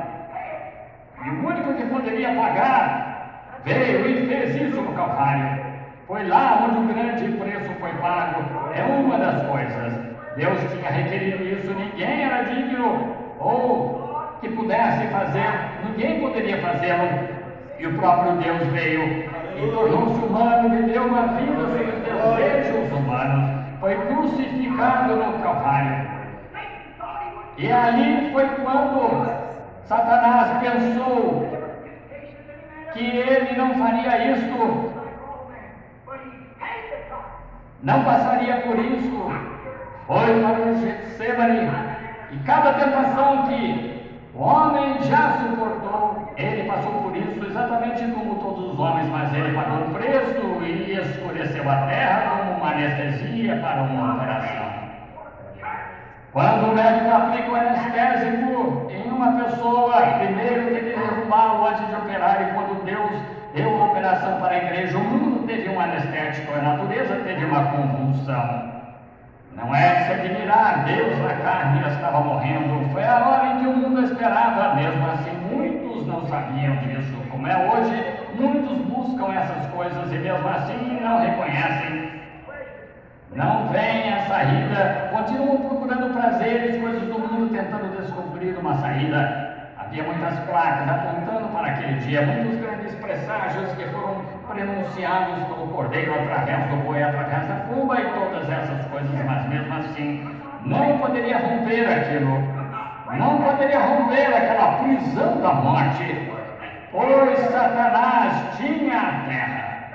E o único que poderia pagar veio e fez isso no Calvário. Foi lá onde o grande preço foi pago. É uma das coisas. Deus tinha requerido isso. Ninguém era digno ou que pudesse fazer. Ninguém poderia fazê-lo. E o próprio Deus veio e tornou-se humano, viveu uma vida sobre os desejos humanos. Foi crucificado no Calvário. E ali foi quando Satanás pensou que ele não faria isto, não passaria por isso. Foi para o Getsemane e cada tentação que o homem já suportou, ele passou por isso exatamente como todos os homens, mas ele pagou o preço e escureceu a terra como uma anestesia para uma operação. Quando o médico aplica o anestésico em uma pessoa, primeiro tem que derrubá-lo antes de operar, e quando Deus deu a operação para a igreja, o mundo teve um anestésico, a natureza teve uma convulsão. Não é de se admirar, Deus na carne já estava morrendo. Foi a hora em que o mundo esperava, mesmo assim muitos não sabiam disso. Como é hoje, muitos buscam essas coisas e mesmo assim não reconhecem. Não veem a saída, continuam procurando prazeres, coisas do mundo, tentando descobrir uma saída. Havia muitas placas apontando para aquele dia, muitos grandes presságios que foram prenunciados pelo cordeiro através do boi, através da pomba e todas essas coisas, mas mesmo assim não poderia romper aquilo, não poderia romper aquela prisão da morte, pois Satanás tinha a terra,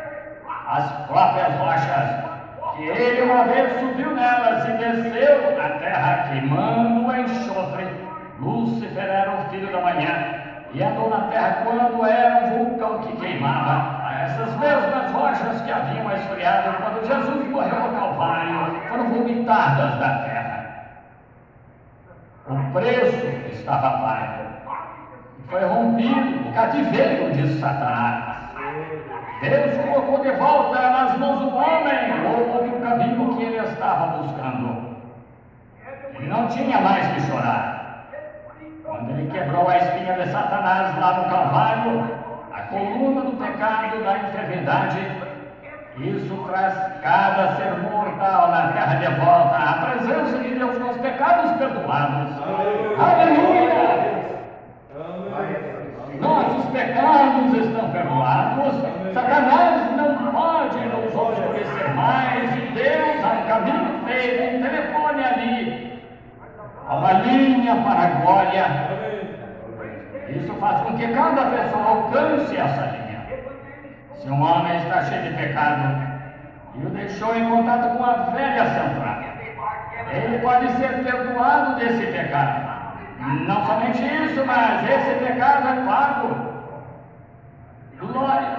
as próprias rochas, que ele uma vez subiu nelas e desceu na terra queimando o enxofre. Lúcifer era o filho da manhã e andou na terra quando era um vulcão que queimava. Essas mesmas rochas que haviam esfriado quando Jesus morreu no Calvário foram vomitadas da terra. O preço estava pago. Foi rompido o cativeiro de Satanás. Deus colocou de volta nas mãos do homem o outro caminho que ele estava buscando. Ele não tinha mais que chorar. Quando ele quebrou a espinha de Satanás lá no Calvário, a coluna do pecado, da enfermidade, isso traz cada ser mortal na terra de volta à presença de Deus com os pecados perdoados. Aleluia! Nossos pecados estão perdoados. Satanás não pode nos obscurecer mais. E Deus há um caminho feito, um telefone ali, há uma linha para a glória. Isso faz com que cada pessoa alcance essa linha. Se um homem está cheio de pecado e o deixou em contato com a velha central, ele pode ser perdoado desse pecado. Não somente isso, mas esse pecado é pago. Glória!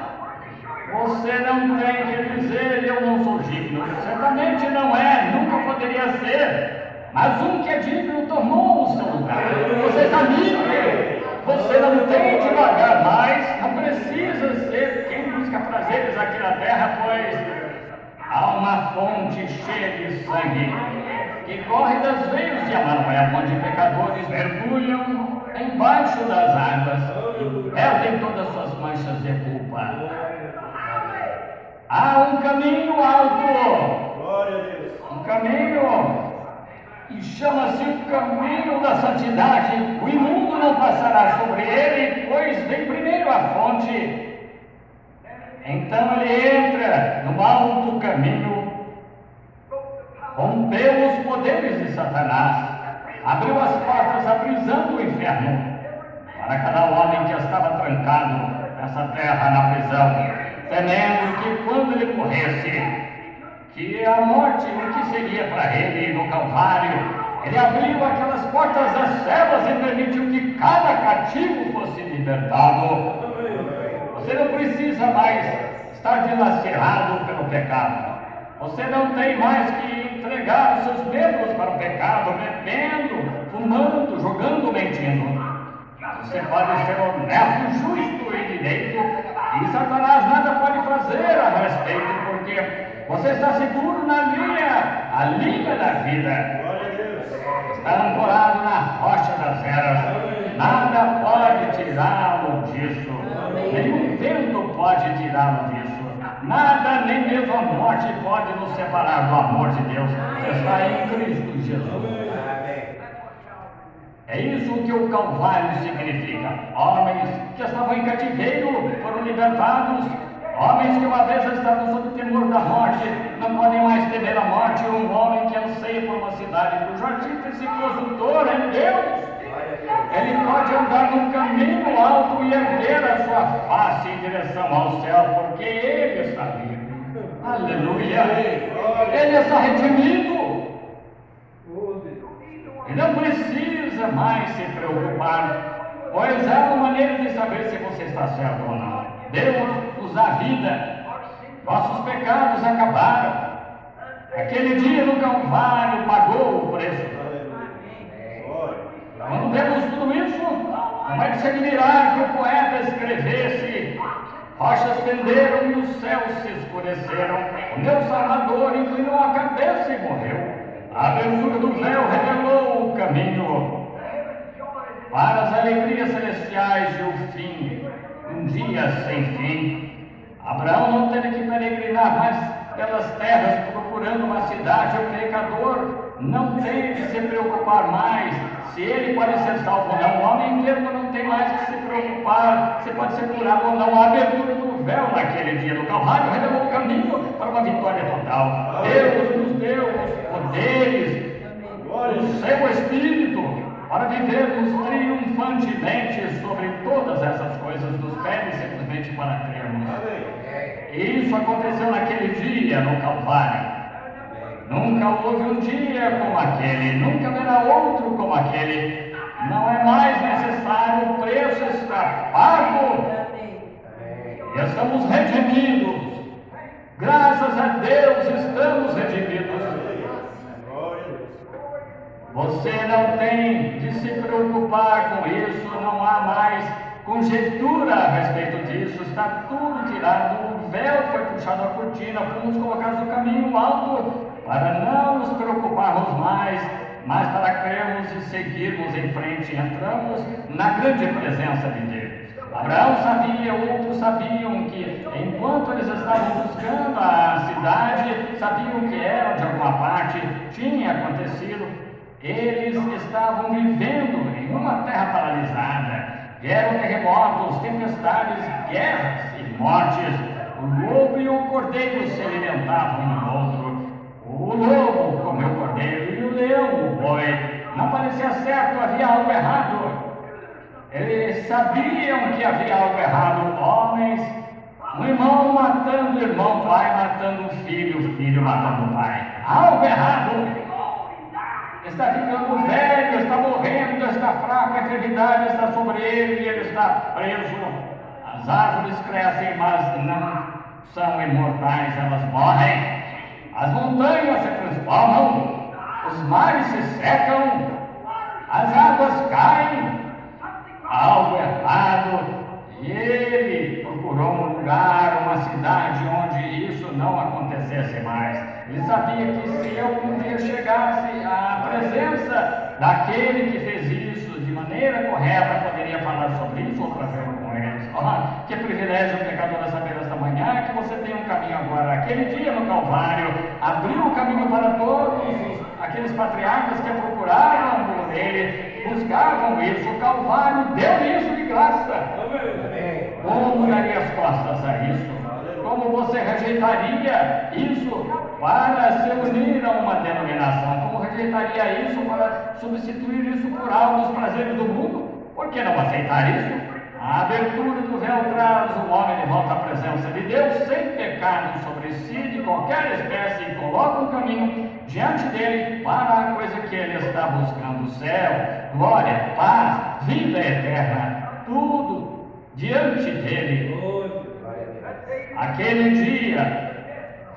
Você não tem que dizer eu não sou digno. Certamente não é, nunca poderia ser. Mas um que é digno tomou o seu lugar. Você está livre. Você não tem de pagar mais. Não precisa ser quem busca prazeres aqui na terra, pois há uma fonte cheia de sangue que corre das veias de Emanuel, onde pecadores mergulham embaixo das águas e perdem todas suas manchas de culpa. Há um caminho alto, Glória a Deus. um caminho, e chama-se o caminho da santidade. O imundo não passará sobre ele, pois vem primeiro a fonte. Então ele entra no alto caminho, rompeu os poderes de Satanás, abriu as portas à prisão do inferno, para cada homem que estava trancado nessa terra na prisão, temendo que quando ele morresse, que a morte, o que seria para ele no Calvário, ele abriu aquelas portas das celas e permitiu que cada cativo fosse libertado. Você não precisa mais estar dilacerado pelo pecado. Você não tem mais que entregar os seus membros para o pecado, bebendo, fumando, jogando, mentindo. Você pode ser honesto, justo e direito, e Satanás nada pode fazer a respeito, porque você está seguro na linha, a linha da vida. Glória a Deus. Está ancorado na rocha das eras. Nada pode tirá-lo disso. Nenhum vento pode tirá-lo disso. Nada, nem mesmo a morte, pode nos separar do amor de Deus. Está em Cristo Jesus. É isso que o Calvário significa. Homens que estavam em cativeiro foram libertados. Homens que uma vez estavam sob o temor da morte não podem mais temer a morte. Um homem que anseia por uma cidade cujo artífice e consultor é Deus. Ele pode andar num caminho alto e erguer a sua face em direção ao céu, porque ele está vivo. Aleluia! Ele está redimido. E não precisa mais se preocupar, pois há uma maneira de saber se você está certo ou não. Deus nos dá vida. Nossos pecados acabaram. Aquele dia no Calvário pagou o preço. Quando vemos tudo isso, não é de se admirar que o poeta escrevesse: rochas fenderam e os céus se escureceram. O meu Salvador inclinou a cabeça e morreu. A abertura do véu revelou o caminho para as alegrias celestiais e o fim, um dia sem fim. Abraão não teve que peregrinar mais pelas terras procurando uma cidade. O pecador não tem de se preocupar mais se ele pode ser salvo ou não. O homem enfermo não tem mais que se preocupar se pode ser curado ou não. A abertura do véu naquele dia do Calvário revelou o caminho para uma vitória total. Deus nos deu os poderes do seu Espírito para vivermos triunfantemente sobre todas essas coisas. Nos pede simplesmente para crermos. E isso aconteceu naquele dia no Calvário. Nunca houve um dia como aquele, nunca haverá outro como aquele. Não é mais necessário, o preço está pago. E estamos redimidos. Graças a Deus estamos redimidos. Você não tem de se preocupar com isso, não há mais conjectura a respeito disso, está tudo tirado, o véu foi puxado, a cortina, fomos colocados no caminho alto para não nos preocuparmos mais mas para crermos e seguirmos em frente, entramos na grande presença de Deus. Abraão sabia, outros sabiam que, enquanto eles estavam buscando a cidade, sabiam que era de alguma parte, tinha acontecido. Eles estavam vivendo em uma terra paralisada. Vieram terremotos, tempestades, guerras e mortes. O lobo e o cordeiro se alimentavam um do outro. O lobo comeu o cordeiro e o leão o boi. Não parecia certo, havia algo errado. Eles sabiam que havia algo errado. Homens, um irmão matando o irmão, pai matando o filho matando o pai. Algo errado. Está ficando velho, está morrendo, está fraco, a enfermidade está sobre ele e ele está preso. As árvores crescem, mas não são imortais, elas morrem. As montanhas se transformam, os mares se secam, as águas caem. Algo errado. E ele procurou um lugar, uma cidade onde isso não acontecesse mais. Ele sabia que se algum dia chegasse à presença daquele que fez isso de maneira correta, poderia falar sobre isso outra vez com eles. Oh, que privilégio, pecador, a saber esta manhã que você tem um caminho agora. Aquele dia no Calvário abriu o caminho para todos aqueles patriarcas que procuravam por ele, buscavam isso. O Calvário deu isso de graça. Como daria as costas a isso? Como você rejeitaria isso para se unir a uma denominação? Como rejeitaria isso para substituir isso por algo dos prazeres do mundo? Por que não aceitar isso? A abertura do véu traz o homem de volta à presença de Deus, sem pecado sobre si, de qualquer espécie, e coloca um caminho diante dele para a coisa que ele está buscando: o céu, glória, paz, vida eterna, tudo diante dele. Aquele dia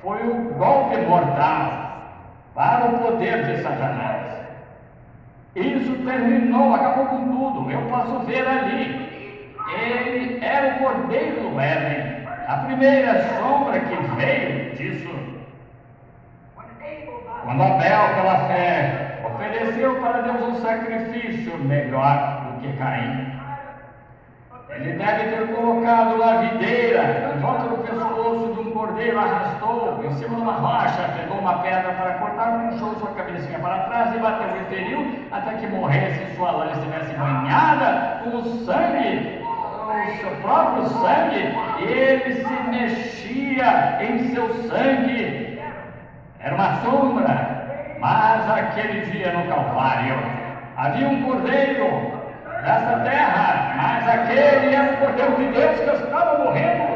foi o golpe mortal para o poder de Satanás. Isso terminou, acabou com tudo. Eu posso ver ali. Ele era o cordeiro do Éden, a primeira sombra que veio disso. Quando Abel, pela fé, ofereceu para Deus um sacrifício melhor do que Caim, ele deve ter colocado a videira em volta do pescoço de um cordeiro, arrastou em cima de uma rocha, pegou uma pedra para cortar, puxou sua cabecinha para trás e bateu e feriu até que morresse, sua lã estivesse banhada com o sangue, o seu próprio sangue. Ele se mexia em seu sangue. Era uma sombra, mas aquele dia no Calvário havia um cordeiro desta terra, mas aquele era o Cordeiro de Deus que estava morrendo,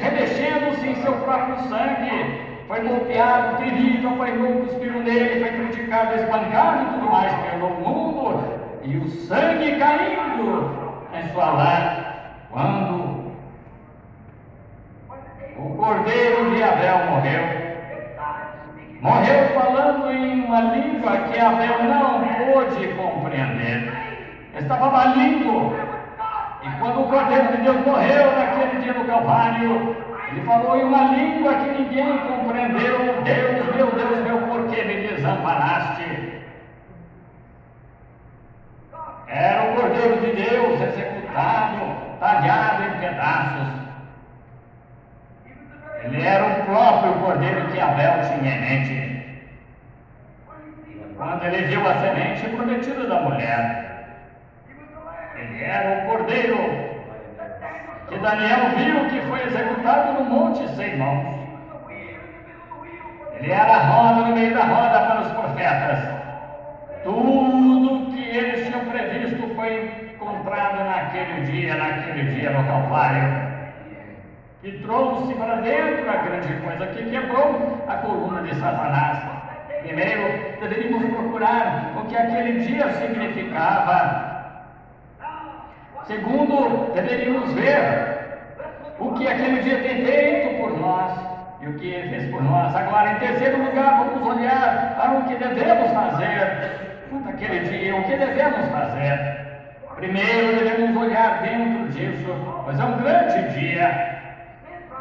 remexendo-se em seu próprio sangue. Foi golpeado, ferido, apanhou, cuspiram nele, foi criticado, espancado e tudo mais pelo mundo, e o sangue caindo em sua lã. Quando o Cordeiro de Abel morreu falando em uma língua que Abel não pôde compreender. Estava maligno. E quando o Cordeiro de Deus morreu naquele dia no Calvário, ele falou em uma língua que ninguém compreendeu: Deus meu, por que me desamparaste? Era o Cordeiro de Deus executado, talhado em pedaços. Ele era o próprio cordeiro que Abel tinha em mente. Quando ele viu a semente prometida da mulher, ele era o cordeiro que Daniel viu que foi executado no monte sem mãos. Ele era a roda no meio da roda para os profetas. Tudo que eles tinham previsto foi encontrado naquele dia no Calvário, que trouxe para dentro a grande coisa, que quebrou a coluna de Satanás. Primeiro, deveríamos procurar o que aquele dia significava. Segundo, deveríamos ver o que aquele dia tem feito por nós e o que ele fez por nós. Agora, em terceiro lugar, vamos olhar para o que devemos fazer naquele dia, o que devemos fazer. Primeiro, devemos olhar dentro disso, pois é um grande dia,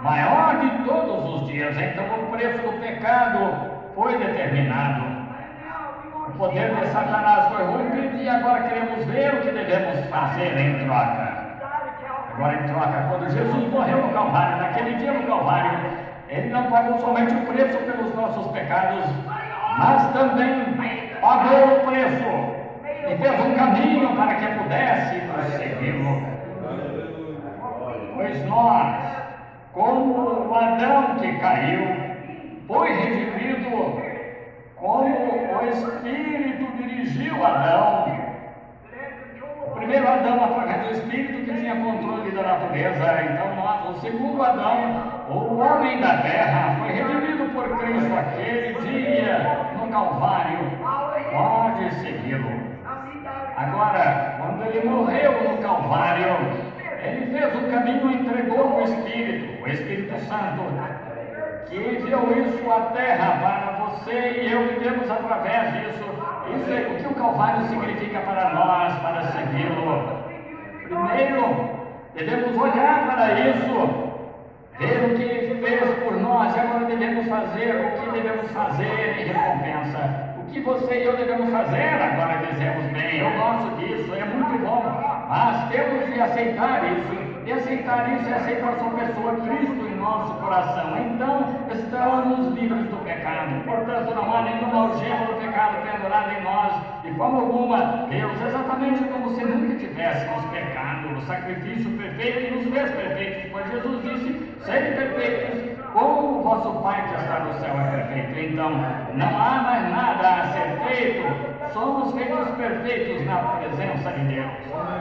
maior de todos os dias. Então o preço do pecado foi determinado. O poder de Satanás foi rompido e agora queremos ver o que devemos fazer em troca. Agora em troca, quando Jesus morreu no Calvário, naquele dia no Calvário, Ele não pagou somente o preço pelos nossos pecados, mas também pagou o preço e fez um caminho para que pudéssemos segui-lo. Pois nós, como o Adão que caiu, foi redimido, como o Espírito dirigiu Adão. O primeiro Adão, através do Espírito, que tinha controle da natureza. Então nós, o segundo Adão, o homem da terra, foi redimido por Cristo aquele dia no Calvário. Pode segui-lo. Agora, quando ele morreu no Calvário, ele fez o caminho e entregou o Espírito Santo, que enviou isso à terra para você e eu vivemos através disso. Isso é o que o Calvário significa para nós, para segui-lo. Primeiro, devemos olhar para isso, ver o que Ele fez por nós, e agora devemos fazer o que devemos fazer em recompensa. O que você e eu devemos fazer, agora dizemos bem, eu gosto disso, é muito bom, mas temos de aceitar isso. E aceitar isso é aceitar sua pessoa, Cristo, em nosso coração. Então, estamos livres do pecado. Portanto, não há nenhuma algema do pecado pendurada em nós, de forma alguma. Deus, exatamente como se nunca tivéssemos pecado, o sacrifício perfeito nos fez perfeitos, pois Jesus disse, sede perfeitos, como o vosso Pai que está no céu é perfeito. Então, não há mais nada a ser feito. Somos feitos perfeitos na presença de Deus.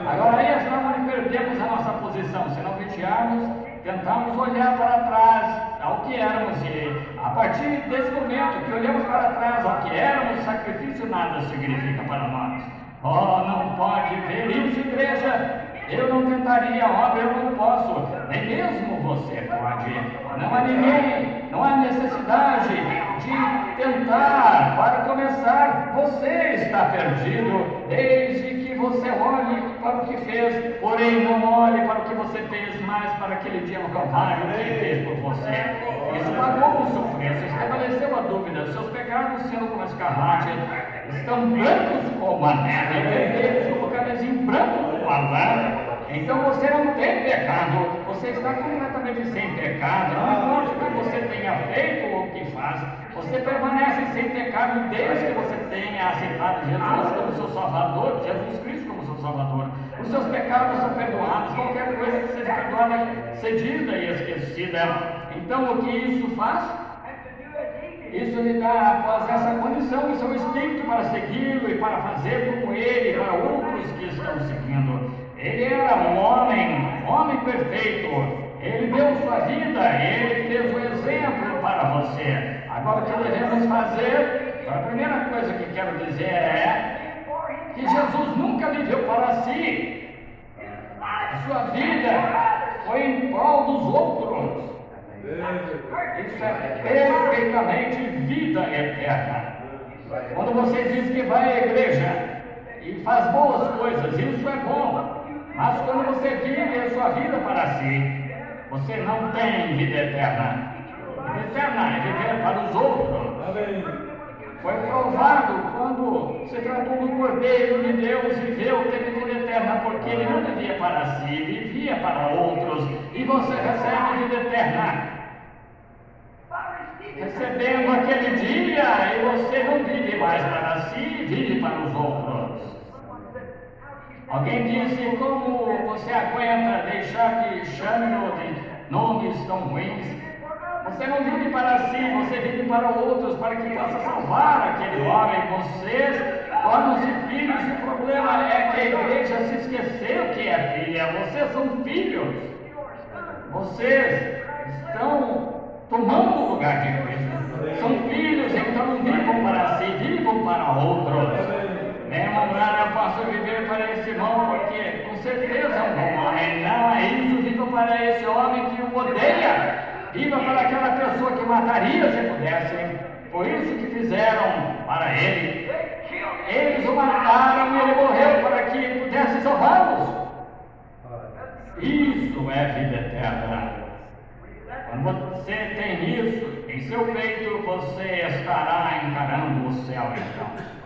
Agora aí estamos e perdemos a nossa posição. Se não vigiarmos, tentamos olhar para trás ao que éramos. E a partir desse momento que olhamos para trás ao que éramos, sacrifício nada significa para nós. Oh, não pode ver isso, igreja. Eu não tentaria a obra, eu não posso. Nem mesmo você pode. Não há ninguém, não há necessidade de tentar. Para começar, você está perdido, desde que você olhe para o que fez, porém não olhe para o que você fez, mas para aquele dia no Calvário que Ele fez por você. Isso pagou o seu preço, estabeleceu a dúvida. Seus pecados, sendo como escarlate, estão brancos como a neve, vermelhos como carmesim, branco como a lã. Então você não tem pecado, você está completamente sem pecado, não importa o que você tenha feito ou o que faz, você permanece sem pecado desde que você tenha aceitado Jesus como seu Salvador, Jesus Cristo como seu Salvador. Os seus pecados são perdoados, qualquer coisa que seja perdoada, cedida e esquecida. Então o que isso faz? Isso lhe dá, após essa condição, o seu espírito para segui-lo e para fazer como ele, para outros que estão seguindo. Ele era um homem perfeito. Ele deu sua vida, ele fez o exemplo para você. Agora o que devemos fazer? A primeira coisa que quero dizer é que Jesus nunca viveu para si. A sua vida foi em prol dos outros. Isso é perfeitamente vida eterna. Quando você diz que vai à igreja e faz boas coisas, isso é bom. Mas quando você vive a sua vida para si, você não tem vida eterna. Vida eterna é viver para os outros. Foi provado quando se tratou do Cordeiro de Deus, viveu, teve vida eterna, porque ele não vivia para si, vivia para outros. E você recebe vida eterna. Recebendo aquele dia, e você não vive mais para si, vive para os outros. Alguém disse, como você aguenta deixar que chame-no de nomes tão ruins? Você não vive para si, você vive para outros, para que possa salvar aquele homem. Vocês tornam-se filhos, e o problema é que a igreja se esqueceu que é filha. Vocês são filhos. Vocês estão tomando o lugar de Cristo. São filhos, então não vivam para si, vivam para outros. Bem, Mourana, eu posso viver para esse irmão porque com certeza é um bom homem. Não é isso, viva para esse homem que o odeia. Viva para aquela pessoa que mataria se pudesse. Foi isso que fizeram para ele. Eles o mataram e ele morreu para que pudesse salvá-los. Isso é vida eterna. Quando você tem isso em seu peito, você estará encarando o céu então.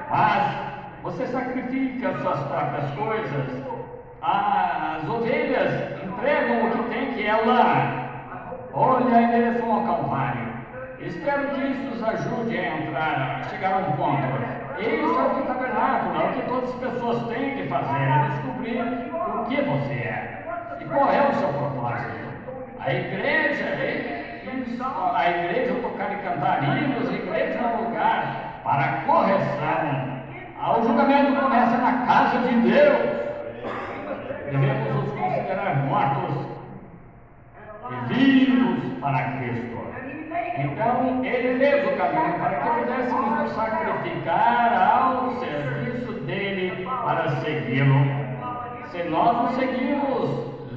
Mas você sacrifica as suas próprias coisas. As ovelhas entregam o que tem, que é lã. Olha em direção ao Calvário. Espero que isso os ajude a chegar a um ponto. Isso é o que o tabernáculo, é o que todas as pessoas têm que fazer, é descobrir o que você é e qual é o seu propósito. A igreja é isso, a igreja é tocar e cantar hinos, a igreja é um lugar para a correção. O julgamento começa na casa de Deus. Devemos nos considerar mortos e vivos para Cristo. Então, Ele fez o caminho para que pudéssemos nos sacrificar ao serviço dEle para segui-lo. Se nós o seguimos,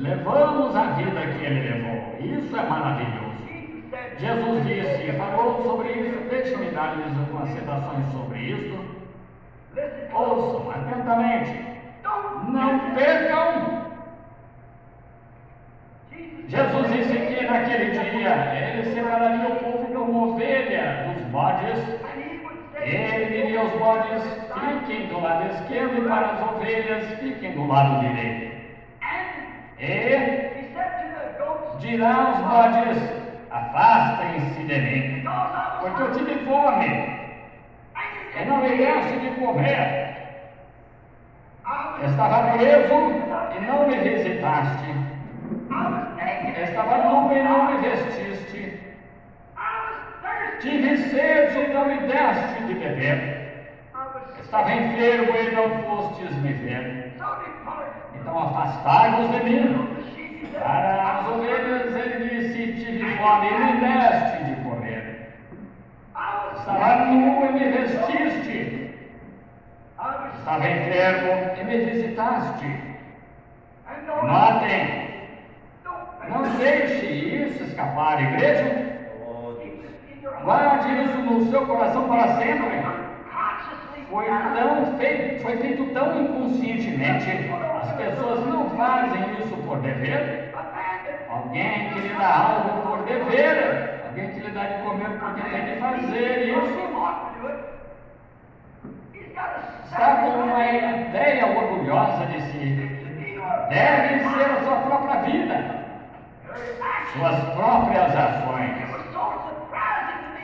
levamos a vida que Ele levou. Isso é maravilhoso. Jesus disse, falou sobre isso, deixe-me dar-lhes algumas citações sobre isso. Ouçam atentamente. Não percam. Jesus disse que naquele dia Ele separaria o povo como ovelha dos bodes. Ele diria aos bodes, fiquem do lado esquerdo, e para as ovelhas, fiquem do lado direito. E dirá aos bodes, afastem-se de mim, porque eu tive fome e não me deste de comer. Estava preso e não me visitaste. Estava nu e não me vestiste. Tive sede e não me deste de beber. Estava enfermo e não fostes me ver. Então afastai-vos de mim. Para as ovelhas ele disse, tive fome e me deste de comer. Estava nu e me vestiste. Estava enfermo e me visitaste. Notem, não deixe isso escapar, igreja. Guarde isso no seu coração para sempre. Foi feito tão inconscientemente. As pessoas não fazem isso por dever. Alguém que lhe dá algo por dever. Alguém que lhe dá de comer porque tem de fazer isso. Está com uma ideia orgulhosa de si. Deve ser a sua própria vida, suas próprias ações.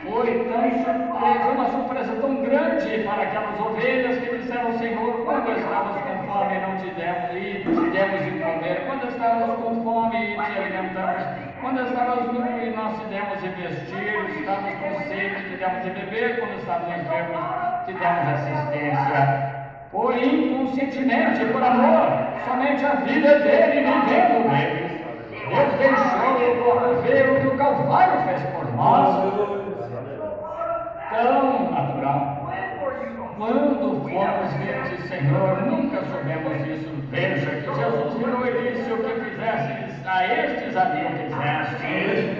Foi uma surpresa tão grande para aquelas ovelhas que disseram, Senhor, quando estávamos com fome e não te demos de comer, quando estávamos com fome e te alimentamos, quando estávamos nu e nós te demos de vestir, estávamos com sede, te demos de beber, quando estávamos enfermos, te demos assistência. Foi inconscientemente, por amor, somente a vida dele vivendo neles. Deus deixou ver o que o Calvário fez por nós. Tão natural. Quando fomos ver-te, Senhor, nunca soubemos isso. Veja que Jesus virou e disse, o que fizestes a estes a mim fizeste.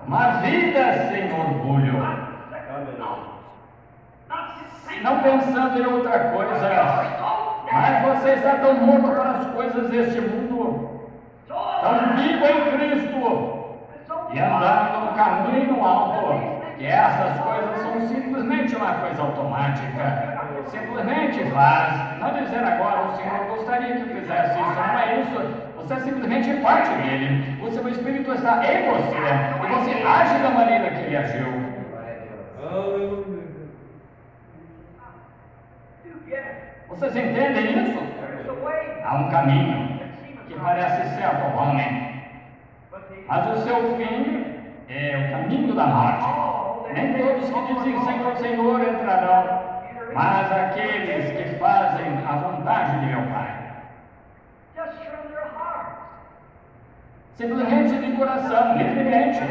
Uma vida sem orgulho. Não pensando em outra coisa, mas você está tão morto para as coisas deste mundo, tão vivo em Cristo e andando no caminho alto, que essas coisas são simplesmente uma coisa automática. Simplesmente faz. Não dizer agora, o Senhor gostaria que fizesse isso, não é isso. Você é simplesmente parte dele. O seu Espírito está em você e você age da maneira que ele agiu. Vocês entendem isso? Há um caminho que parece certo ao homem, mas o seu fim é o caminho da morte. Nem todos que dizem Senhor, Senhor entrarão, mas aqueles que fazem a vontade de meu Pai. Simplesmente de coração, livremente.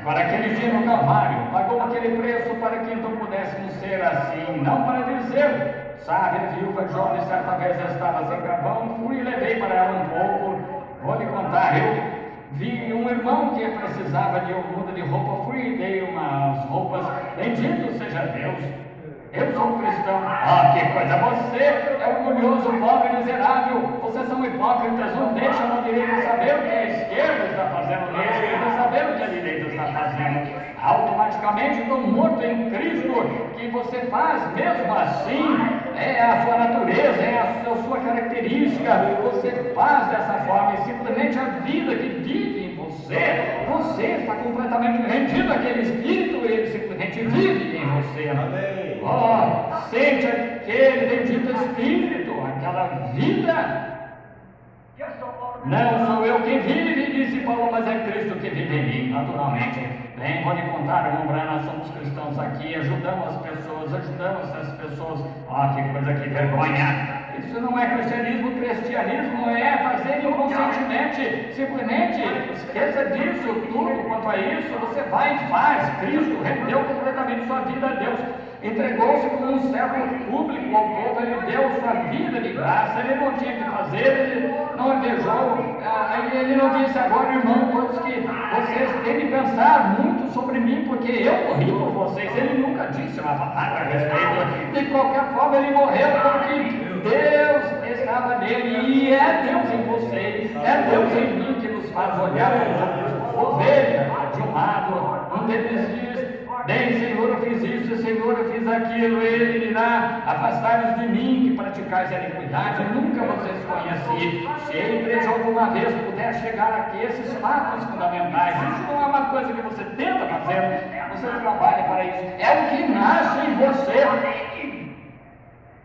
Para aquele dia no Calvário, pagou aquele preço para que então pudéssemos ser assim, não para dizer, sabe, a viúva Joana certa vez estava sem carvão, fui e levei para ela um pouco. Vou lhe contar, eu vi um irmão que precisava de uma muda de roupa, fui e dei umas roupas, bendito seja Deus. Eu sou cristão. Ah, que coisa! Você é orgulhoso, pobre, miserável. Vocês são hipócritas. Não deixam a direita saber o que a esquerda está fazendo, nem a esquerda saber o que a direita está fazendo. automaticamente estão mortos em Cristo, que você faz mesmo assim, é a sua natureza, é a sua característica, você faz dessa forma, e simplesmente a vida que vive em você está completamente rendido àquele Espírito, e ele simplesmente vive em você. Amém. Oh, sente aquele bendito Espírito, aquela vida. Não sou eu que vive, disse Paulo, mas é Cristo que vive em mim, naturalmente. Bem, vou lhe contar, irmão Brian, nós somos cristãos aqui, ajudamos as pessoas. Oh, que coisa, que vergonha! Isso não é cristianismo. Cristianismo é fazer inconscientemente, simplesmente esqueça disso, tudo quanto a isso, você vai e faz. Cristo rendeu completamente sua vida a Deus, entregou-se como um servo público ao povo, ele deu sua vida de graça, ele não tinha que fazer, ele não invejou, ele não disse agora, irmão, todos que vocês têm que pensar muito sobre mim, porque eu morri por vocês. Ele nunca disse uma palavra a respeito. De qualquer forma, ele morreu porque Deus estava nele, e é Deus em você, é Deus em mim que nos faz olhar para os outros. Ovelha, de um lado, um deles diz: bem, Senhor, eu fiz isso, Senhor, eu fiz aquilo. Ele irá afastar-vos de mim, que praticais a iniquidade, nunca vocês conheci. Se a igreja alguma vez puder chegar aqui, esses fatos fundamentais, isso não é uma coisa que você tenta fazer, você trabalha para isso, é o que nasce em você.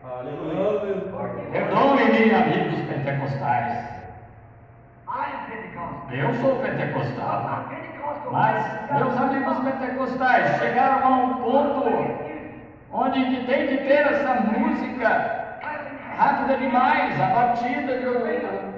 Aleluia. Perdoem-me, amigos pentecostais. Eu sou pentecostal, mas meus amigos pentecostais chegaram a um ponto onde que tem que ter essa música rápida demais, a batida de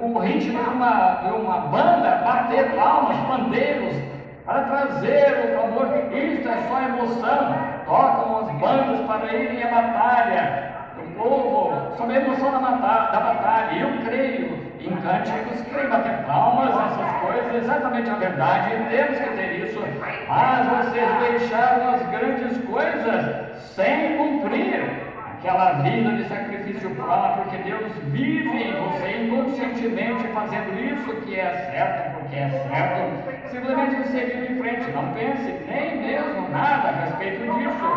o ritmo de uma banda, bater palmas, pandeiros, para trazer o amor. Isto é só emoção. Tocam as bandas para irem à batalha. O povo, sob a emoção da batalha. Eu creio em cânticos, creio em bater palmas, essas coisas, exatamente a verdade, temos que ter isso. Mas vocês deixaram as grandes coisas sem cumprir aquela vida de sacrifício próprio, que Deus vive em você inconscientemente fazendo isso que é certo, porque é certo, simplesmente seguindo em frente. Não pense nem mesmo nada a respeito disso.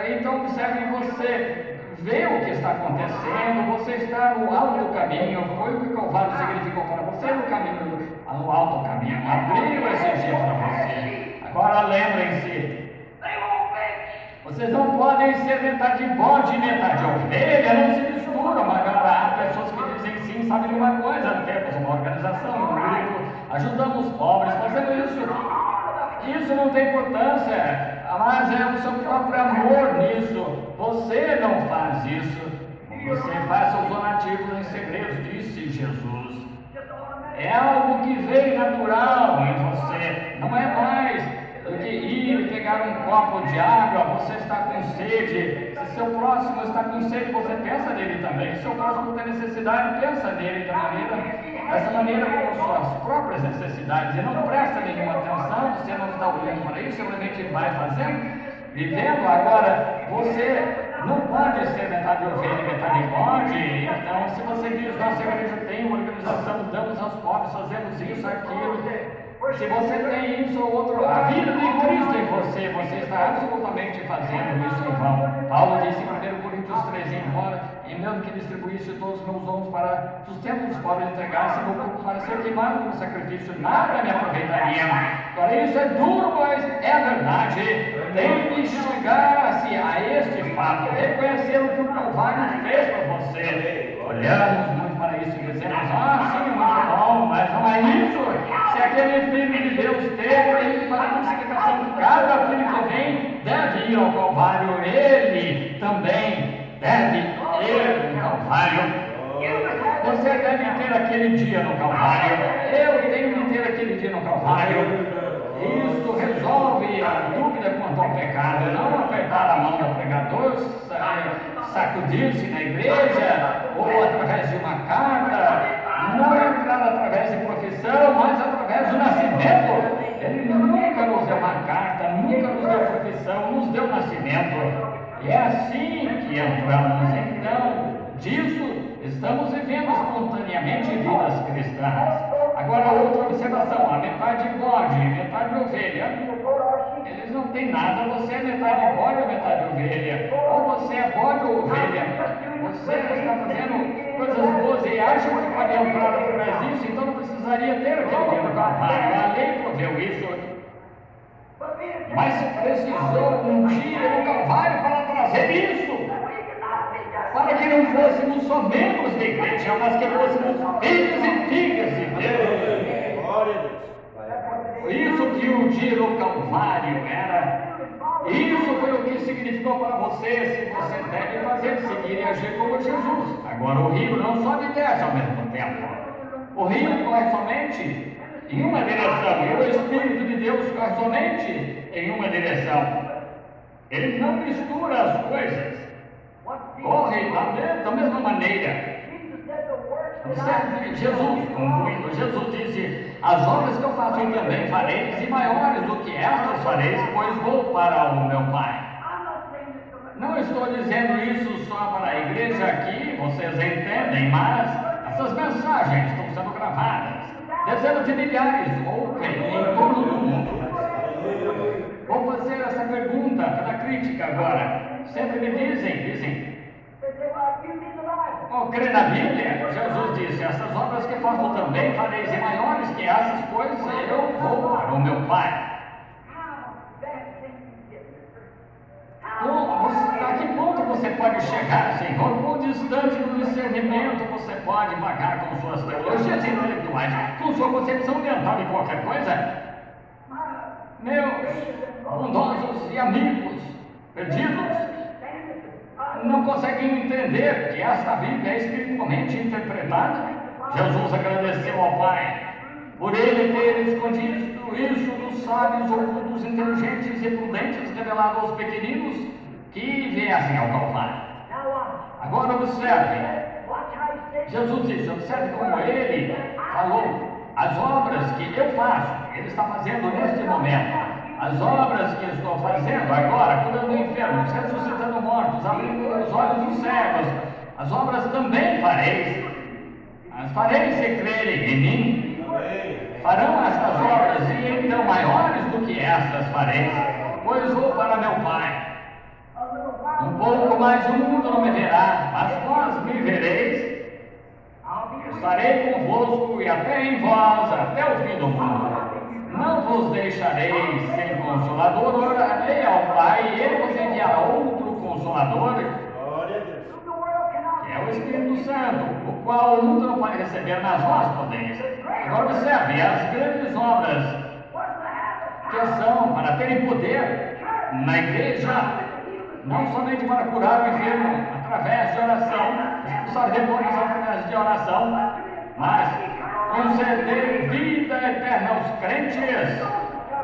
Então observe em você. Vê o que está acontecendo, você está no alto caminho, foi o que o Calvário significou para você, no alto caminho, abriu esse dia para você. Agora lembrem-se, vocês não podem ser metade bode e metade ovelha, não se misturam. Agora há pessoas que dizem sim, sabem de uma coisa, temos uma organização, um grupo, ajudamos os pobres, fazendo isso. Isso não tem importância, mas é o seu próprio amor nisso. Você não faz isso, você faz seus donativos em segredo, disse Jesus. É algo que veio natural em você, não é mais do que ir e pegar um copo de água. Você está com sede, se seu próximo está com sede, você pensa nele também. Se seu próximo tem necessidade, pensa nele dessa maneira com suas próprias necessidades, e não presta nenhuma atenção, você não está olhando para isso, simplesmente vai fazendo, vivendo. Agora, você não pode ser metade ovelha e metade bode. Então, se você diz, nossa igreja tem uma organização, damos aos pobres, fazemos isso, aquilo, se você tem isso ou outro, a vida de Cristo em você, você está absolutamente fazendo isso em vão. Paulo disse em 1 Coríntios 13, embora, e mesmo que distribuísse todos os meus dons para sustento dos pobres, entregasse meu corpo para ser queimado como sacrifício, nada me aproveitaria. Agora, isso é duro, mas é a verdade. Tem que chegar-se a este fato, reconhecer o que o Calvário fez para você. Olhamos muito para isso e dizemos, sim, muito bom, mas não é isso. Se aquele filho de Deus teve para a crucificação, cada filho que vem deve ir ao Calvário, ele também deve ir no Calvário. Você deve ter aquele dia no Calvário, eu tenho que ter aquele dia no Calvário. Isso resolve a dúvida quanto ao pecado, não apertar a mão do pregador, sacudir-se na igreja, ou através de uma carta, não entrar através de profissão, mas através do nascimento. Ele nunca nos deu uma carta, nunca nos deu profissão, nos deu nascimento. E é assim que entramos. Então, disso estamos vivendo espontaneamente vidas cristãs. Agora, outra observação: a metade bode, metade ovelha. eles não têm nada, você é metade bode ou metade ovelha, ou você é bode ou ovelha, você está fazendo coisas boas e acha que pode entrar através disso, então não precisaria ter aquele dia no Calvário, a lei proveu isso, mas precisou um dia no Calvário para trazer isso, para que não fôssemos só membros da igreja, mas que fôssemos filhos e filhas de Deus. Glória a Deus. Isso que o dia do Calvário era. Isso foi o que significou para você, se você deve fazer, seguir e agir como Jesus. Agora o rio não sobe e desce ao mesmo tempo. O rio corre somente em uma direção, e o Espírito de Deus corre somente em uma direção. Ele não mistura as coisas. Corre da mesma maneira. Observe Jesus, concluindo, Jesus disse: as obras que eu faço eu também fareis, e maiores do que estas fareis, pois vou para o meu Pai. Não estou dizendo isso só para a igreja aqui, vocês entendem, mas essas mensagens estão sendo gravadas. Dezenas de milhares ouvem em todo o mundo. Vou fazer essa pergunta pela crítica agora. Sempre me dizem, crê na Bíblia? Jesus disse: essas obras que faço também fareis, e maiores que essas, pois eu vou para o meu Pai. A que ponto você pode chegar, Senhor? Quão distante do discernimento você pode vagar com suas teologias intelectuais, com sua concepção mental de qualquer coisa? Meus bondosos e amigos perdidos, não conseguem entender que esta Bíblia é espiritualmente interpretada? Jesus agradeceu ao Pai por ele ter escondido isso dos sábios, ocultos, inteligentes e prudentes, revelado aos pequeninos que viessem ao Calvário. Agora observe, Jesus disse, observe como ele falou: as obras que eu faço, ele está fazendo neste momento. As obras que estou fazendo agora, curando enfermos, ressuscitando mortos, abrindo os olhos dos cegos, as obras também fareis. As fareis se crerem em mim. Farão estas obras, e então maiores do que estas fareis, pois vou para meu Pai. Um pouco mais o mundo não me verá, mas vós me vereis. Estarei convosco e até em vós, até o fim do mundo. Não vos deixarei sem consolador, orarei ao Pai, e ele vos enviará outro consolador, que é o Espírito Santo, o qual o mundo não pode receber, mas vós podeis. Agora observe, as grandes obras que são para terem poder na igreja, não somente para curar o enfermo através de oração, expulsar demônios através de oração, mas conceder vida eterna aos crentes.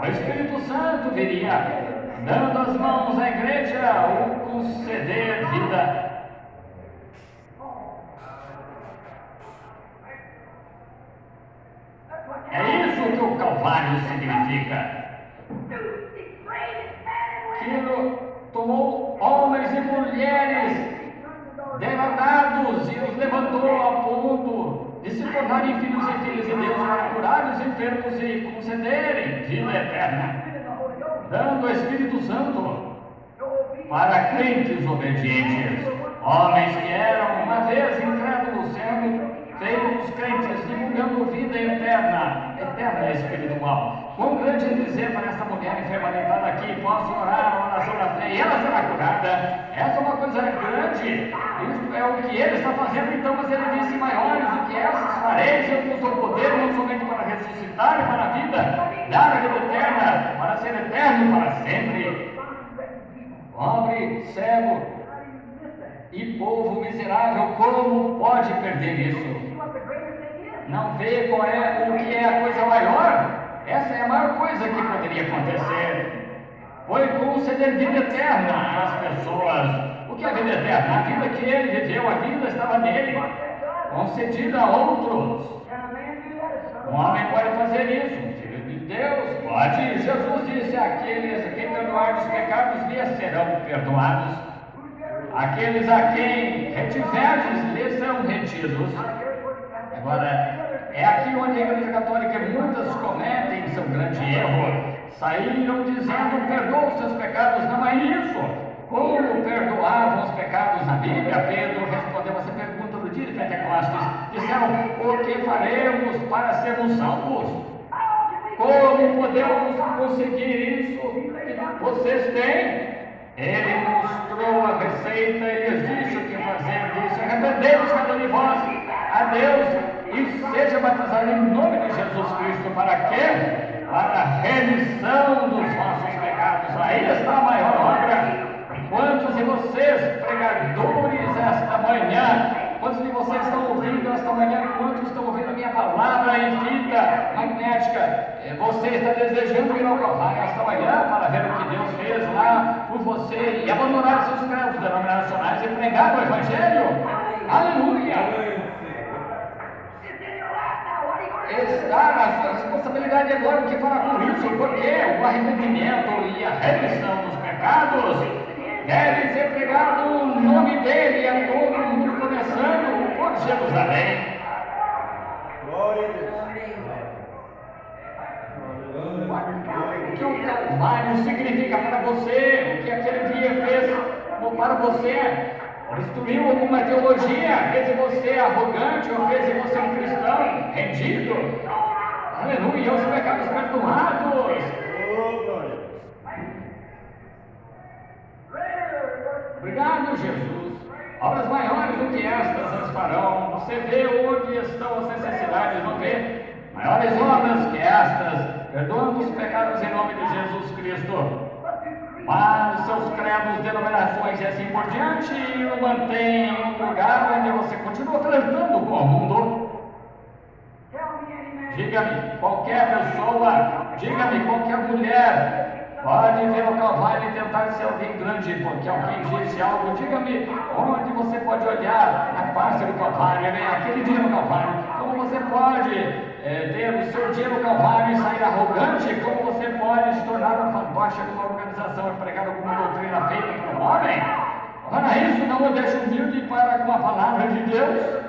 O Espírito Santo viria, dando as mãos à igreja, ou conceder vida. É isso que o Calvário significa. Aquilo tomou homens e mulheres degradados e os levantou ao ponto de se tornarem filhos e filhas de Deus para curar os enfermos e concederem vida eterna, dando o Espírito Santo para crentes obedientes, homens que eram uma vez incrédulos, sendo feitos crentes, divulgando vida eterna espiritual. Quão grande é dizer para essa mulher enferma deitada aqui: posso orar a oração da fé e ela será curada. Essa é uma coisa grande. Isso é o que ele está fazendo, então, mas ele disse: maiores do que essas fareis, eu vos dou poder, não somente para ressuscitar e para a vida, dar a vida eterna, para ser eterno para sempre. Pobre, cego e povo miserável, como pode perder isso? Não vê qual é o que é a coisa maior? Essa é a maior coisa que poderia acontecer. Foi conceder vida eterna às pessoas. O que é vida eterna? A vida que ele viveu, a vida estava nele, concedida a outros. Um homem pode fazer isso, um filho de Deus pode. Jesus disse: aqueles a quem perdoar os pecados lhes serão perdoados. Aqueles a quem retiverdes lhes são retidos. Agora, é aqui onde a Igreja Católica muitas cometem seu grande erro. saíram dizendo: perdoa os seus pecados. Não é isso. Como perdoavam os pecados na Bíblia? Pedro respondeu essa pergunta no dia de Pentecostes. Disseram: o que faremos para sermos salvos? Como podemos conseguir isso que vocês têm? Ele mostrou a receita e lhes disse o que fazer. Disse: arrependei-vos cada um de vós a Deus e seja batizado em nome de Jesus Cristo. Para quê? Para a remissão dos vossos pecados. Aí está a maior obra. Quantos de vocês, pregadores, esta manhã, quantos de vocês estão ouvindo esta manhã, quantos estão ouvindo a minha palavra em fita magnética? Você está desejando ir ao Calvário esta manhã para ver o que Deus fez lá por você e abandonar seus credos denominacionais e pregar o Evangelho? Aleluia! Está na sua responsabilidade agora o que fará com isso, porque o arrependimento e a remissão dos pecados deve ser pregado o nome dele a todo mundo, começando por Jerusalém. Glória a Deus. O que o Calvário significa para você? O que aquele dia fez para você? Destruiu alguma teologia? Fez de você arrogante ou fez de você um cristão rendido? Aleluia, os pecados perdoados. Oh, glória. Obrigado, Jesus. Obras maiores do que estas as farão. Você vê onde estão as necessidades, não vê? Maiores obras que estas, perdoando os pecados em nome de Jesus Cristo. Mas seus credos, denominações e assim por diante o mantém em um lugar onde você continua flertando com o mundo. Diga-me, qualquer pessoa, diga-me, qualquer mulher pode ver o Calvário e tentar ser alguém grande, porque alguém disse algo. Diga-me, onde você pode olhar a face do Calvário, aquele dia no Calvário, como você pode ter o seu dia no Calvário e sair arrogante, como você pode se tornar um fantoche de uma organização e pregar alguma doutrina feita por um homem? Para isso, não o deixe humilde para com a palavra de Deus.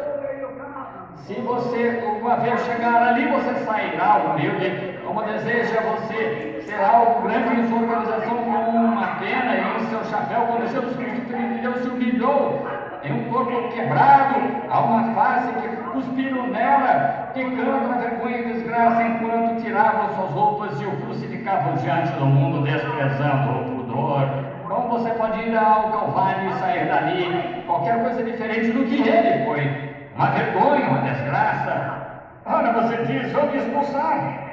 Se você uma vez chegar ali, você sairá humilde. Como deseja você ser algo grande em sua organização com uma pena e em seu chapéu, quando Jesus Cristo Filho de Deus se humilhou em um corpo quebrado, a uma face que cuspiram nela, ficando na vergonha e desgraça, enquanto tiravam suas roupas e o crucificavam diante do mundo, desprezando o pudor. Como você pode ir ao Calvário e sair dali qualquer coisa diferente do que ele foi? Uma vergonha, uma desgraça. Ora, você diz: vamos expulsar.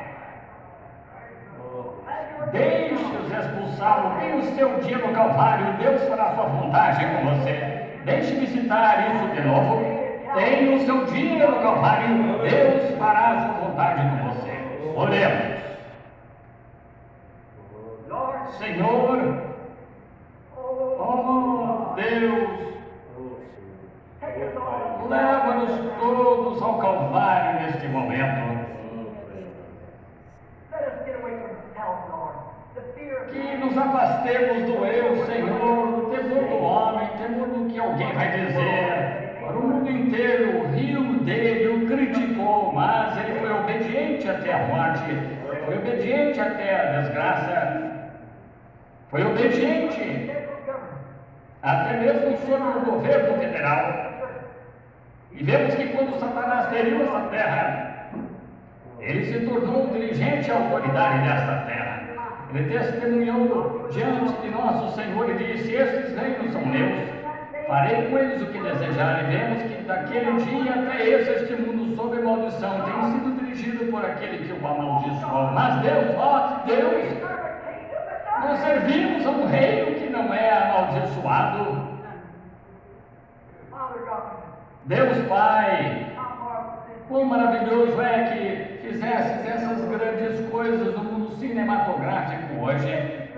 Deixe-os expulsá-lo. Tem o seu dia no Calvário. Deus fará sua vontade com você. Deixe-me citar isso de novo. Tem o seu dia no Calvário. Deus fará sua vontade com você. Oremos. Senhor, oh Deus, leva-nos todos ao Calvário neste momento. Que nos afastemos do eu, Senhor, do temor do homem, temor do que alguém vai dizer. Para o mundo inteiro riu dele, o criticou, mas ele foi obediente até a morte, foi obediente até a desgraça, foi obediente até mesmo sobre o governo federal. E vemos que quando Satanás feriu essa terra, ele se tornou um dirigente e autoridade desta terra. Ele testemunhou diante de nosso Senhor e disse: estes reinos são meus, farei com eles o que desejarem. Vemos que daquele dia até este mundo sob maldição tem sido dirigido por aquele que o amaldiçoou. Mas Deus, ó Deus, nós servimos a um reino que não é amaldiçoado. Deus Pai, quão maravilhoso é que fizesses essas grandes coisas no mundo cinematográfico hoje,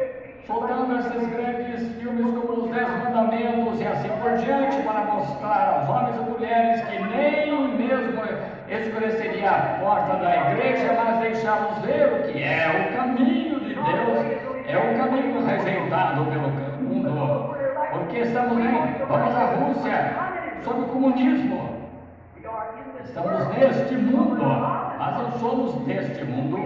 soltando esses grandes filmes como os 10 Mandamentos e assim por diante, para mostrar aos homens e mulheres que nem mesmo escureceria a porta da igreja, mas deixá-los ver o que é o caminho de Deus, é o caminho rejeitado pelo mundo, porque estamos vamos à Rússia, sob o comunismo. Estamos neste mundo, mas não somos deste mundo.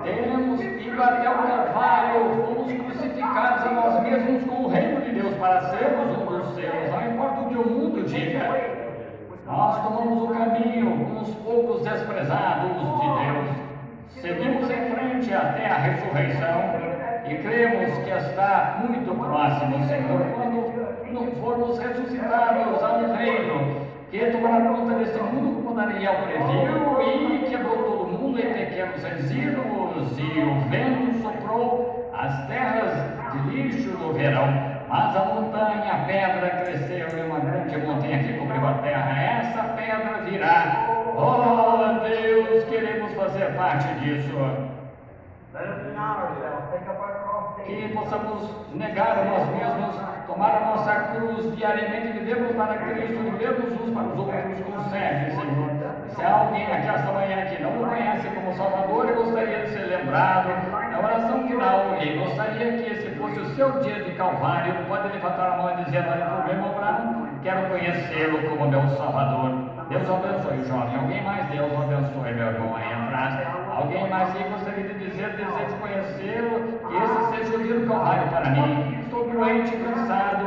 temos ido até o Calvário, fomos crucificados a nós mesmos com o reino de Deus para sermos um dos seus, não importa o que o mundo diga. Nós tomamos o caminho, uns poucos desprezados de Deus, seguimos em frente até a ressurreição e cremos que está muito próximo, Senhor, quando não formos ressuscitados a um reino que tomará conta deste mundo como Daniel previu e quebrou todo mundo em pequenos resíduos, e o vento soprou as terras de lixo no verão. Mas a montanha, a pedra cresceu e uma grande montanha que cobriu a terra. Essa pedra virá. Oh Deus, queremos fazer parte disso. Que possamos negar a nós mesmos, tomar a nossa cruz diariamente, vivermos para Cristo, vivermos uns para os outros com sede, Senhor. Se há alguém aqui esta manhã que não o conhece como Salvador e gostaria de ser lembrado, na oração final, e gostaria que esse fosse o seu dia de Calvário, pode levantar a mão e dizer: olha, por meu Abraão, quero conhecê-lo como meu Salvador. Deus abençoe o jovem. Alguém mais? Deus abençoe meu irmão aí atrás. Alguém mais aí gostaria de dizer, desejo conhecê-lo, que esse seja o dia do Calvário para mim. Estou doente, cansado,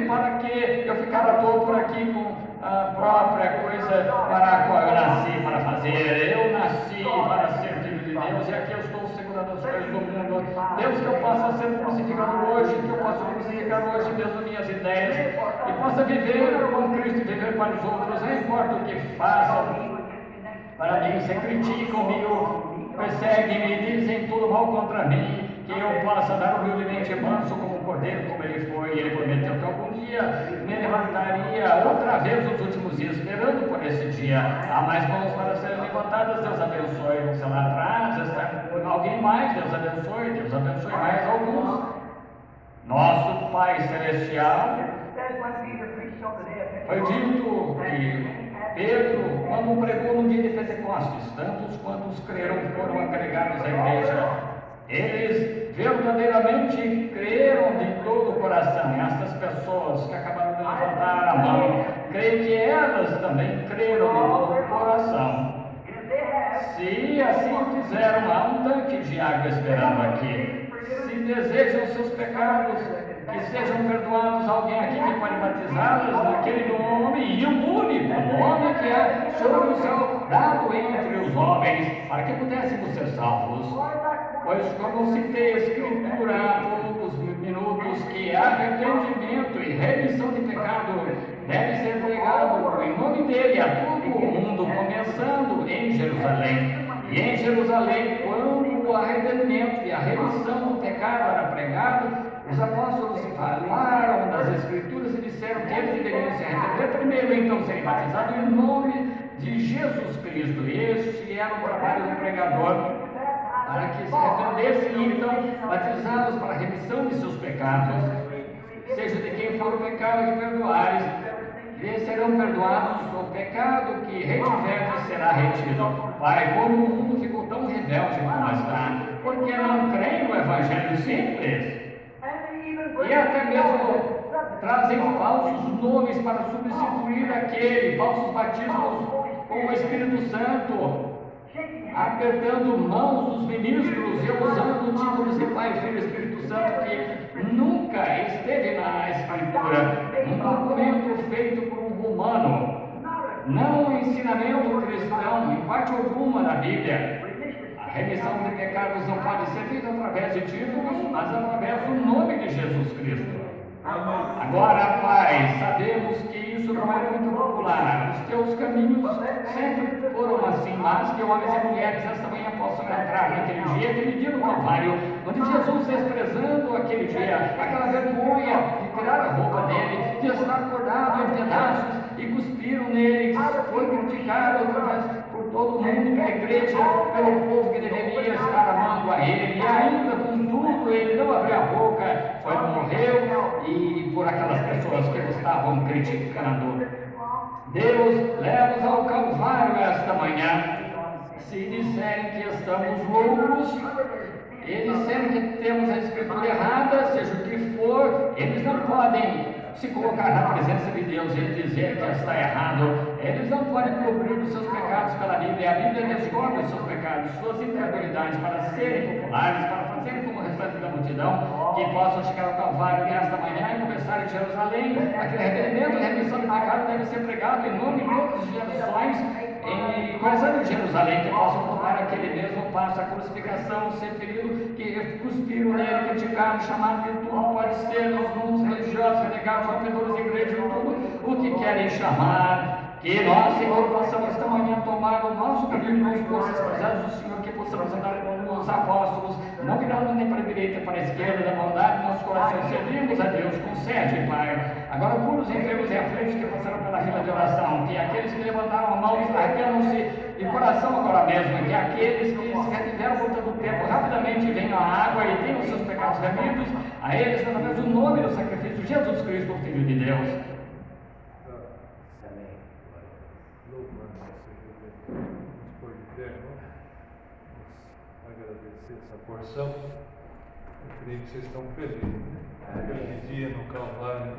para que eu ficar à toa por aqui com a própria coisa para a qual eu nasci para fazer. Eu nasci para ser filho de Deus e aqui eu estou segurando as coisas do mundo. Deus, que eu possa ser crucificado hoje, que eu possa crucificar hoje, Deus, as minhas ideias, e possa viver com Cristo e viver para os outros, não importa o que façam para mim, se criticam, me perseguem, me dizem tudo mal contra mim, que eu possa dar humildemente manso como um cordeiro, como ele foi. Ele prometeu que algum dia me levantaria outra vez nos últimos dias, esperando por esse dia. Há mais mãos para serem levantadas, Deus abençoe. Você lá atrás, está alguém mais, Deus abençoe mais alguns. Nosso Pai Celestial, foi dito que Pedro, quando pregou no dia de Pentecostes, tantos quantos creram foram agregados à igreja. Eles verdadeiramente creram de todo o coração. E estas pessoas que acabaram de levantar a mão, creio que elas também creram de todo o coração. Se assim fizeram, há um tanque de água esperando aqui. Se desejam seus pecados que sejam perdoados, alguém aqui que pode batizá-los naquele nome, e o único nome que é sobre o céu dado entre os homens, para que pudéssemos ser salvos. Pois, como citei a Escritura há poucos minutos, que arrependimento e remissão de pecado deve ser pregado em nome dele a todo o mundo, começando em Jerusalém. E em Jerusalém, quando o arrependimento e a remissão do pecado era pregado, os apóstolos falaram das Escrituras e disseram que eles deveriam se arrepender primeiro, então serem batizados em nome de Jesus Cristo. Este era o trabalho do pregador, para que se arrependessem e então batizados para a remissão de seus pecados, seja de quem for o pecado que perdoares, eles serão perdoados. O pecado que retiverdes será retido. Pai, como o mundo ficou tão rebelde como está, porque não creem no Evangelho simples? E até mesmo trazem falsos nomes para substituir aquele, falsos batismos com o Espírito Santo, apertando mãos dos ministros e usando títulos de Pai, Filho e Espírito Santo que nunca esteve na Escritura, um documento feito por um romano, não um ensinamento cristão, em parte alguma da Bíblia. A remissão de pecados não pode ser feita através de títulos, mas através do nome de Jesus Cristo. Agora, Pai, sabemos que isso não é muito popular. Os teus caminhos sempre foram assim, mas que homens e mulheres esta manhã possam entrar aquele dia no Calvário, onde Jesus, desprezando aquele dia, aquela vergonha de tirar a roupa dele, de estar acordado em pedaços e cuspiram nele, foi criticado outra vez por todo mundo, pela igreja, pelo povo que deveria estar amando a ele, e ainda com tudo ele não abriu a boca, morreu, e por aquelas pessoas que estavam criticando. Deus, leva-nos ao Calvário esta manhã. Se disserem que estamos loucos, e disserem que temos a Escritura errada, seja o que for, eles não podem se colocar na presença de Deus e dizer que está errado, eles não podem cobrir os seus pecados pela Bíblia. A Bíblia descobre os seus pecados, suas incredulidades, para serem populares, para fazerem como o restante da multidão, que possam chegar ao Calvário nesta manhã e começar em Jerusalém. Aquele arrependimento e remissão de pecado deve ser pregado em nome de todas as gerações, e começando em Jerusalém, que possam tomar aquele mesmo passo, a crucificação, ser ferido, que cuspiram nele, criticaram, chamaram de tudo, pode ser os mundos religiosos, renegados, rompedores de igreja, tudo o que querem chamar. Que nós, Senhor, possamos esta manhã tomar o nosso caminho nos postos pesados do Senhor, que possamos andar como os apóstolos, não virando nem para a direita, para a esquerda, da bondade, nossos corações servimos a Deus, concede, Pai. Agora, cura os enfermos e aflitos que passaram pela fila de oração, que aqueles que levantaram a mão, arrependam-se de coração agora mesmo, que aqueles que se retiveram por todo o tempo, rapidamente venham à água e tenham os seus pecados remidos, a eles, através do nome do sacrifício de Jesus Cristo, o Filho de Deus. Agradecer essa porção. Eu creio que vocês estão felizes, né? Aquele dia no Calvário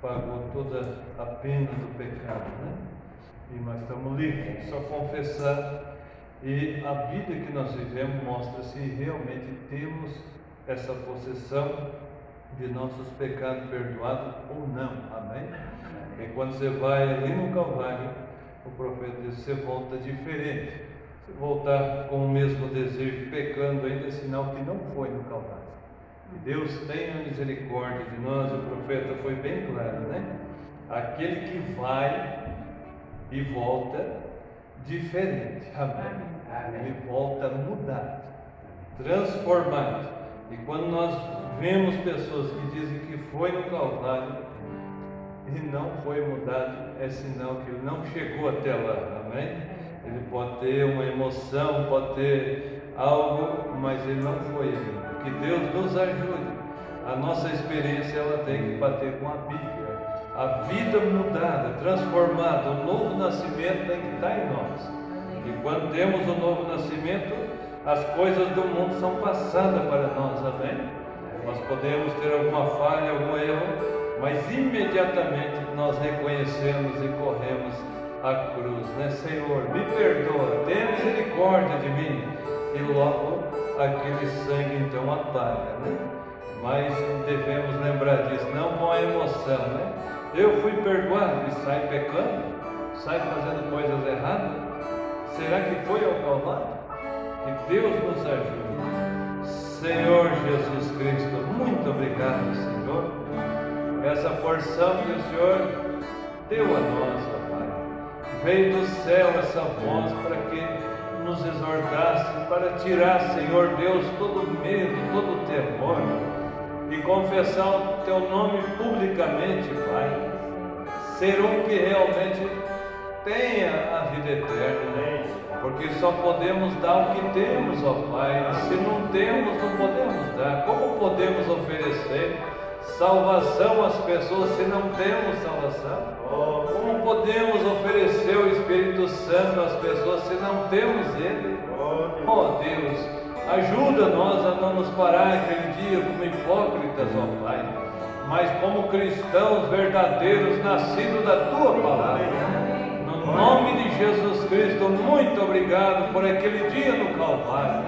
pagou toda a pena do pecado, né? E nós estamos livres, só confessar. E a vida que nós vivemos mostra se realmente temos essa possessão de nossos pecados perdoados ou não, amém? E quando você vai ali no Calvário, o profeta diz: você volta diferente. Se voltar com o mesmo desejo, pecando ainda, é sinal que não foi no Calvário. E Deus tenha misericórdia de nós. O profeta foi bem claro, né? Aquele que vai e volta diferente, amém? Ele volta mudado, transformado. E quando nós vemos pessoas que dizem que foi no Calvário e não foi mudado, é sinal que ele não chegou até lá, amém? Ele pode ter uma emoção, pode ter algo, mas ele não foi ainda. Que Deus nos ajude. A nossa experiência, ela tem que bater com a Bíblia. A vida mudada, transformada, o novo nascimento tem que estar em nós. E quando temos o novo nascimento, as coisas do mundo são passadas para nós, amém? Nós podemos ter alguma falha, algum erro, mas imediatamente nós reconhecemos e corremos a cruz, né? Senhor, me perdoa, tenha misericórdia de mim. E logo aquele sangue então apaga, né? Mas devemos lembrar disso, não com a emoção, né? Eu fui perdoado e sai pecando, sai fazendo coisas erradas. Será que foi ao Calvário? Que Deus nos ajude. Senhor Jesus Cristo, muito obrigado, Senhor, essa porção que o Senhor deu a nós, ó Pai. Veio do céu essa voz para que nos exortasse, para tirar, Senhor Deus, todo medo, todo temor, e confessar o Teu nome publicamente, Pai. Ser um que realmente tenha a vida eterna, porque só podemos dar o que temos, ó Pai. Se não temos, não podemos dar. Como podemos oferecer salvação às pessoas se não temos salvação? Como podemos oferecer o Espírito Santo às pessoas se não temos Ele? Oh Deus, ajuda nós a não nos parar aquele dia como hipócritas, ó Pai, mas como cristãos verdadeiros, nascidos da Tua Palavra. No nome de Jesus Cristo, muito obrigado por aquele dia no Calvário.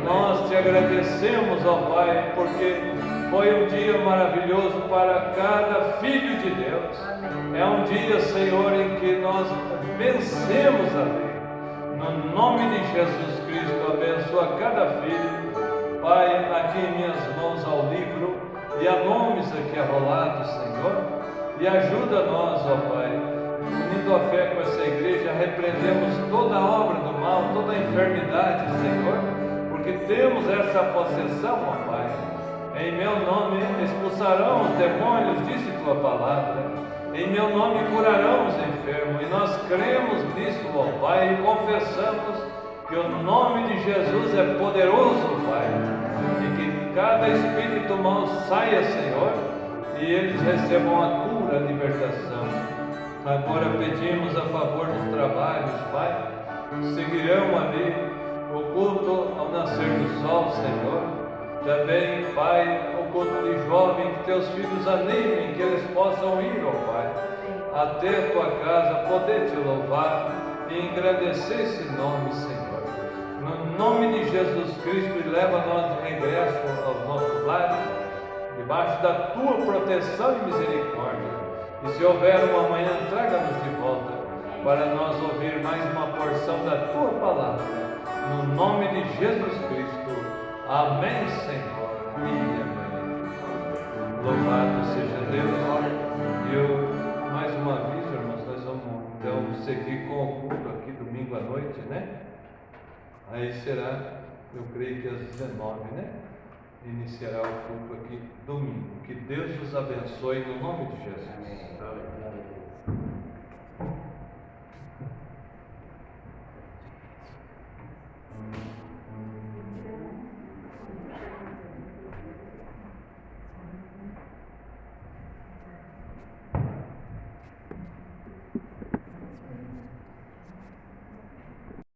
Nós Te agradecemos, ó Pai, porque foi um dia maravilhoso para cada filho de Deus. É um dia, Senhor, em que nós vencemos a lei. No nome de Jesus Cristo, abençoa cada filho. Pai, aqui em minhas mãos ao livro, e há nomes aqui arrolados, Senhor, e ajuda nós, ó Pai, unindo a fé com essa igreja, repreendemos toda a obra do mal, toda a enfermidade, Senhor, porque temos essa possessão, ó Pai. Em meu nome expulsarão os demônios, disse Tua Palavra. Em meu nome curarão os enfermos. E nós cremos nisso, ó Pai, e confessamos que o nome de Jesus é poderoso, Pai. E que cada espírito mau saia, Senhor, e eles recebam a cura, a libertação. Agora pedimos a favor dos trabalhos, Pai. Seguirão ali o culto ao nascer do sol, Senhor. Também, Pai, o culto de jovem, que Teus filhos animem, que eles possam até a tua casa, poder te louvar e engrandecer esse nome, Senhor. No nome de Jesus Cristo, e leva nós de regresso aos nossos lares, debaixo da tua proteção e misericórdia. E se houver uma manhã, traga-nos de volta, para nós ouvir mais uma porção da tua palavra. No nome de Jesus Cristo. Amém, Senhor. E amém. Louvado seja Deus. E eu, mais uma vez, irmãos, nós vamos então seguir com o culto aqui domingo à noite, né? Aí será, eu creio que às 19, né? Iniciará o culto aqui domingo. Que Deus os abençoe no nome de Jesus. Amém.